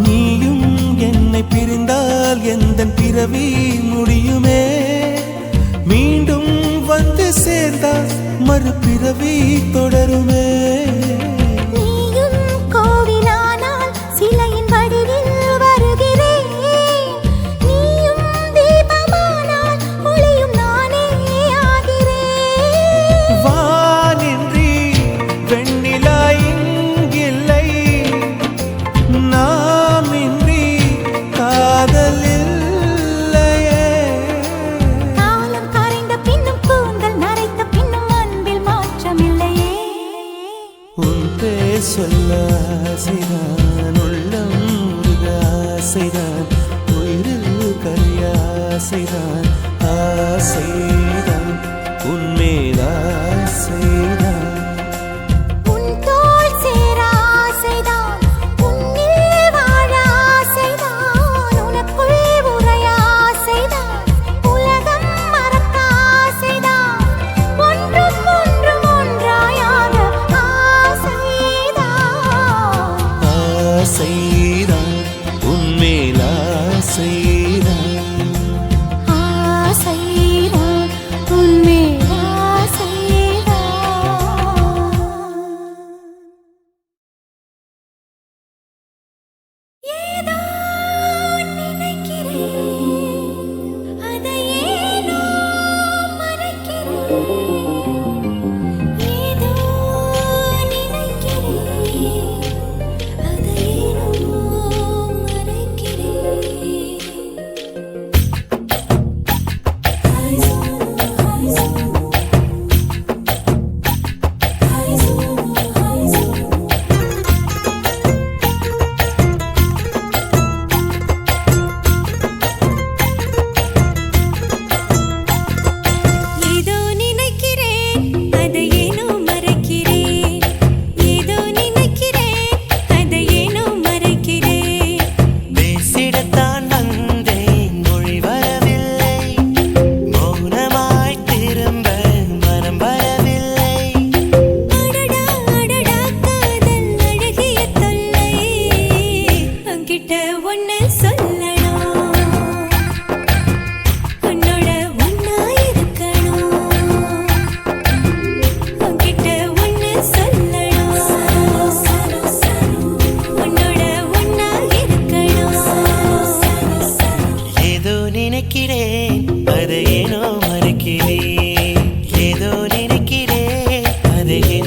நீயும் என்னை பிரிந்தால் எந்தன் பிறவி முடியுமே மீண்டும் வந்து சேர்ந்தால் மறுபிறவி தொடருமே நீயும் கோவிலானால் சிலையின் வடிவில் வருகிறேன் நீயும் தீபமானால் ஒளியும் நானே ஆகிறேன் வானின்றி வெண்ணிலா இங்கில்லை நாமின்றி காதல் இல்லையே காலம் கரைந்த பின்னும் கூந்தல் நரைத்த பின்னும் அன்பில் மாற்றமில்லையே உன் பேர் சொல்ல ஆசைதான் உள்ளம் முருக ஆசைதான் உயிரில் கரிய ஆசைதான் ஆசைதான் உன்மேல் ஆசைதான் உன் தோள் சேர ஆசைதான் உன்னில் வாழ ஆசைதான் உனக்குள் உரைய ஆசைதான் உலகம் மறக்க ஆசைதான் ஒன்றும் ஒன்றும் ஒன்றாயாக ஆசைதான் ஆசைதான் உன்மேல் ஆசைதான் ஆசைதான்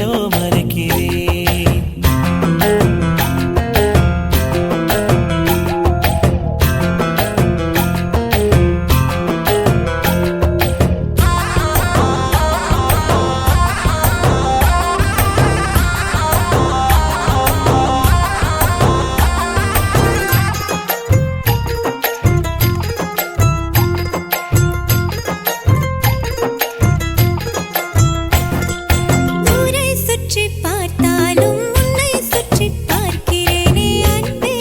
ஏனோ மறக்கிறேன். ஊரை சுற்றி பார்த்தாலும் உன்னை சுற்றி பார்க்கிறேனே அன்பே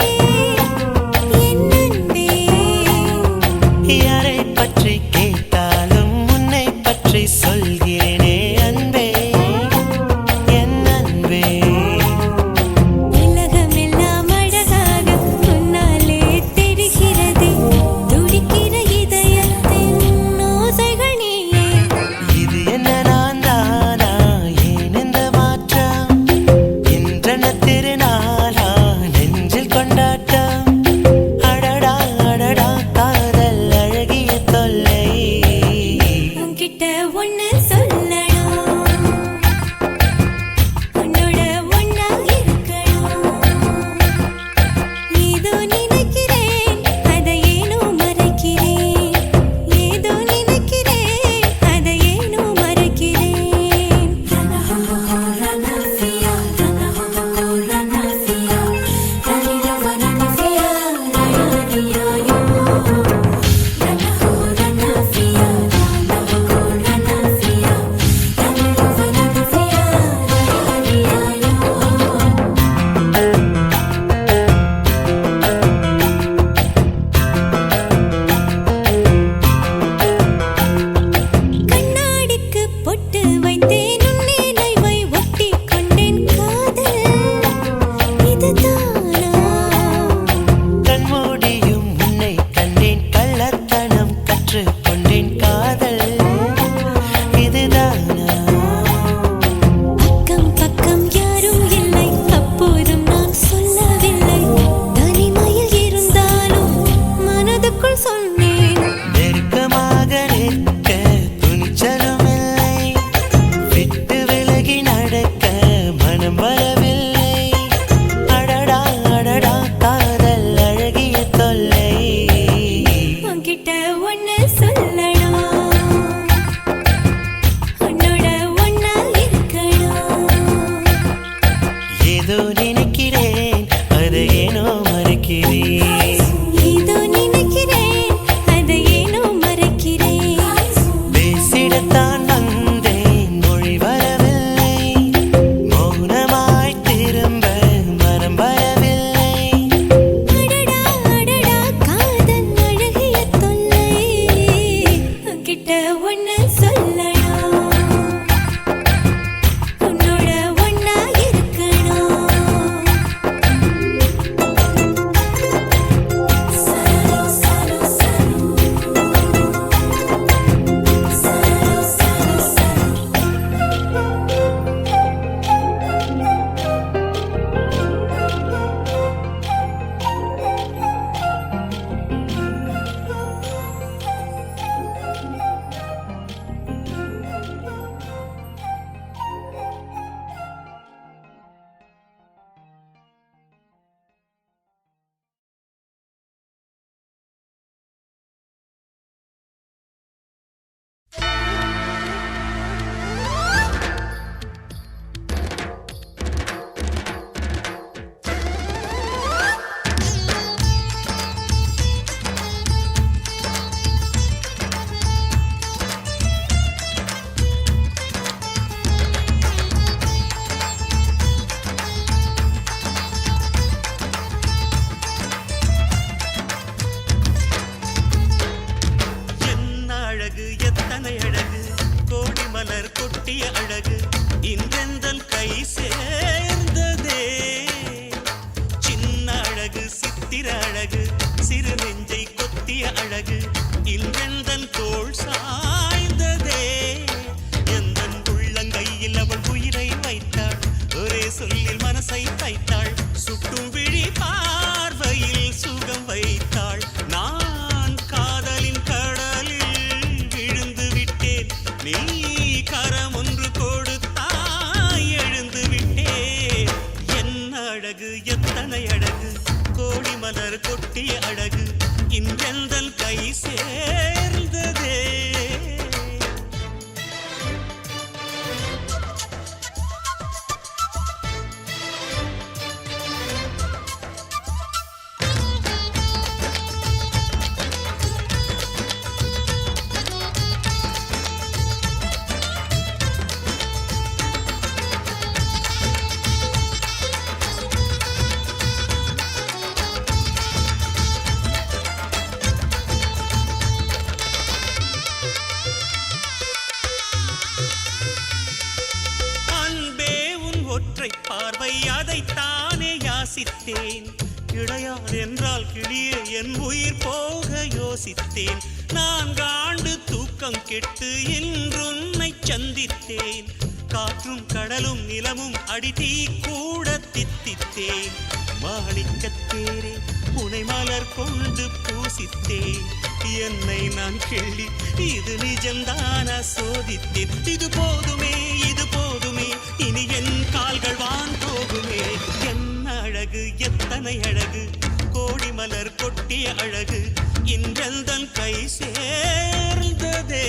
என் அன்பே. யாரை பற்றி கேட்டாலும் உன்னை பற்றி சொல்கிறேனே அன்பே என் அன்பே. உலகமெல்லாம் அழகாக உன்னாலே தெரிகிறதே. துடிக்கிற இதயத்தின் ஓசைகள் நீயே. இது என்ன நான் தானா ஏன் இந்த மாற்றம் இன்றன திருநாளா நெஞ்சில் கொண்டாட்டம் அடடா அடடா காதல் அழகிய தொல்லை உன்கிட்ட ஒண்ணு சொல்லணும். உன்னோட ஒண்ணா இருக்கணும். ஏதோ நினைக்கிறேன் அதை ஏனோ மறைக்கிறேன். ஏதோ நினைக்கிறேன் அதை ஏனோ மறைக்கிறேன். ரனஃபியா ரனஃபியா ரனஃபியா ரனஃபியா கண்ணாடிக்கு பொட்டு வைத்தேன் உன் நினைவை ஒட்டிக் கொண்டேன் காதல் இதுதானா? கண்மூடியும் உன்னை கண்டேன் கள்ளத்தனம் கற்றுக்கொண்டேன் காதல் இதுதானா? அக்கம் பக்கம் யாரும் இல்லை அப்போதும் நான் சொல்லவில்லை. தனிமையில் இருந்தாலும் மனதுக்குள் சொன்னேன். நெருக்கமாக நிற்க துணிச்சலும் இல்லை விட்டு விலகி நடக்க மனம் வரவில்லை அடடா அடடா காதல் அழகிய தொல்லை உன்கிட்ட ஒண்ணு சொல்லணும். உன்னோட ஒண்ணா இருக்கணும். ஏதோ நினைக்கிறேன் அதை ஏனோ மறக்கிறேன். ஏதோ நினைக்கிறேன் அதை ஏனோ மறைக்கிறேன். பேசிடத்தான் வந்தேன் மொழி வரவில்லை மௌனமாய் திரும்ப மனம் வரவில்லை அடடா அடடா காதல் அழகிய தொல்லை. உன்கிட்ட ஒண்ணு சொல்லணும். உன்னோட ஒண்ணா இருக்கணும். சலோ சலோ சலோ சலோ சலோ சலோ. என்ன அழகு எத்தனை அழகு கோடி மலர் கொட்டிய அழகு இன்றெந்தன் கை சேர்ந்ததே சின்ன அழகு சித்திர அழகு சிறு நெஞ்சை கொத்திய அழகு இன்றெந்தன் தோள் சாய்ந்ததே எந்தன் உள்ளங்கையில் அவள் உயிரை வைத்தாள் ஒரே சொல்லில் மனசை தைத்தாள் சுட்டும் விழி பார்வையில் சுகம் வைத்தாள் நான் காதலின் கடலில் விழுந்து விட்டேன் நீ கரம் ஒன்று கொடுத்தாய் எழுந்து மலர் கொட்டிய அழகு இன்றெந்தன் கை சேர்ந்ததே. பார்வை அதைத்தானே யாசித்தேன். கிடையாது என்றால் கிளியே என் உயிர் போக யோசித்தேன். நான் காண்டு தூக்கம் கெட்டு இன்றுன்னை சந்தித்தேன். காற்றும் கடலும் நிலமும் அடித்தீ கூட தித்தித்தேன். மாணிக்கத்தேரே உனை மலர் கொண்டு பூசித்தேன். என்னை நான் கிள்ளி இது நிஜம்தான சோதித்தேன். இது போதுமே இது போதுமே இனி என் கால்கள் வான் போகுமே. என்ன அழகு எத்தனை அழகு கோடி மலர் கொட்டிய அழகு இன்றெந்தன் கை சேர்ந்ததே.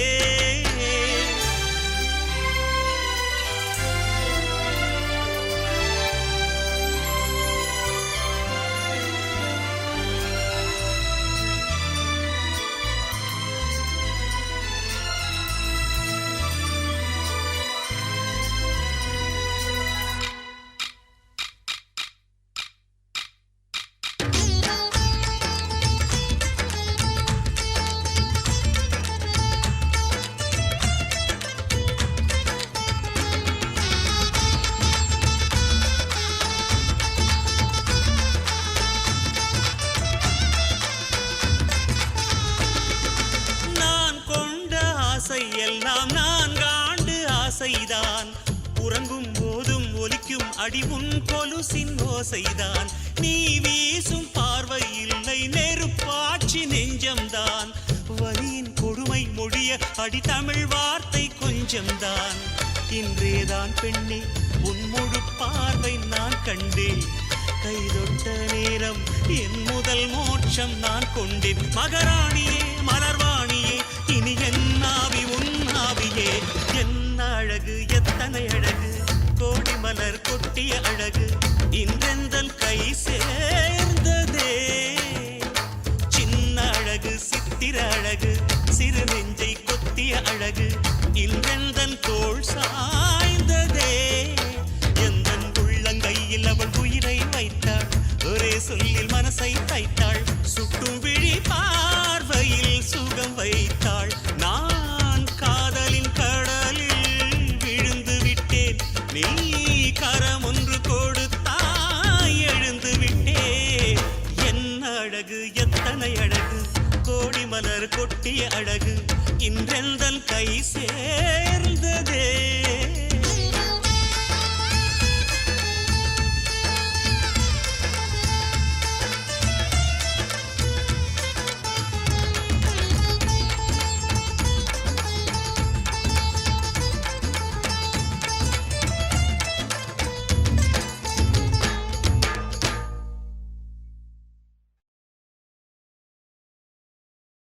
எல்லாம் நான் காண்டு ஆசைதான். உறங்கும் போதும் ஒலிக்கும் அடி உன் கொலுசின் ஓசைதான். நீ வீசும் பார்வை இல்லை நெருப்பாட்சி நெஞ்சம்தான். வலியின் கொடுமை மொழிய அடி தமிழ் வார்த்தை கொஞ்சம்தான். இன்றேதான் பெண்ணே உன் முழு பார்வை நான் கண்டேன். கைதொட்ட நேரம் என் முதல் மோட்சம் நான் கொண்டேன். மகராணியே மலர்வாணியே இனி என் ஆவி உன் ஆவியே. என்ன அழகு எத்தனை அழகு கோடி மலர் கொட்டிய அழகு இன்றெந்தன் கை சேர்ந்ததே. சின்ன அழகு சித்திர அழகு சிறு நெஞ்சை கொத்திய அழகு இன்றெந்தன் தோள் சாய்ந்ததே. எந்தன் உள்ளங்கையில் அவள் உயிரை வைத்தாள். ஒரே சொல்லில் மனசை தைத்தாள். சுட்டும் விழி பார்வையில் சுகம் வைத்தாள். நான் காதலின் கடலில் விழுந்து விட்டேன். நீ கரம் ஒன்று கொடுத்தாய் எழுந்து விட்டேன். என்ன அழகு எத்தனை அழகு கோடி மலர் கொட்டிய அழகு இன்றெந்தன் கை சேர்ந்ததே.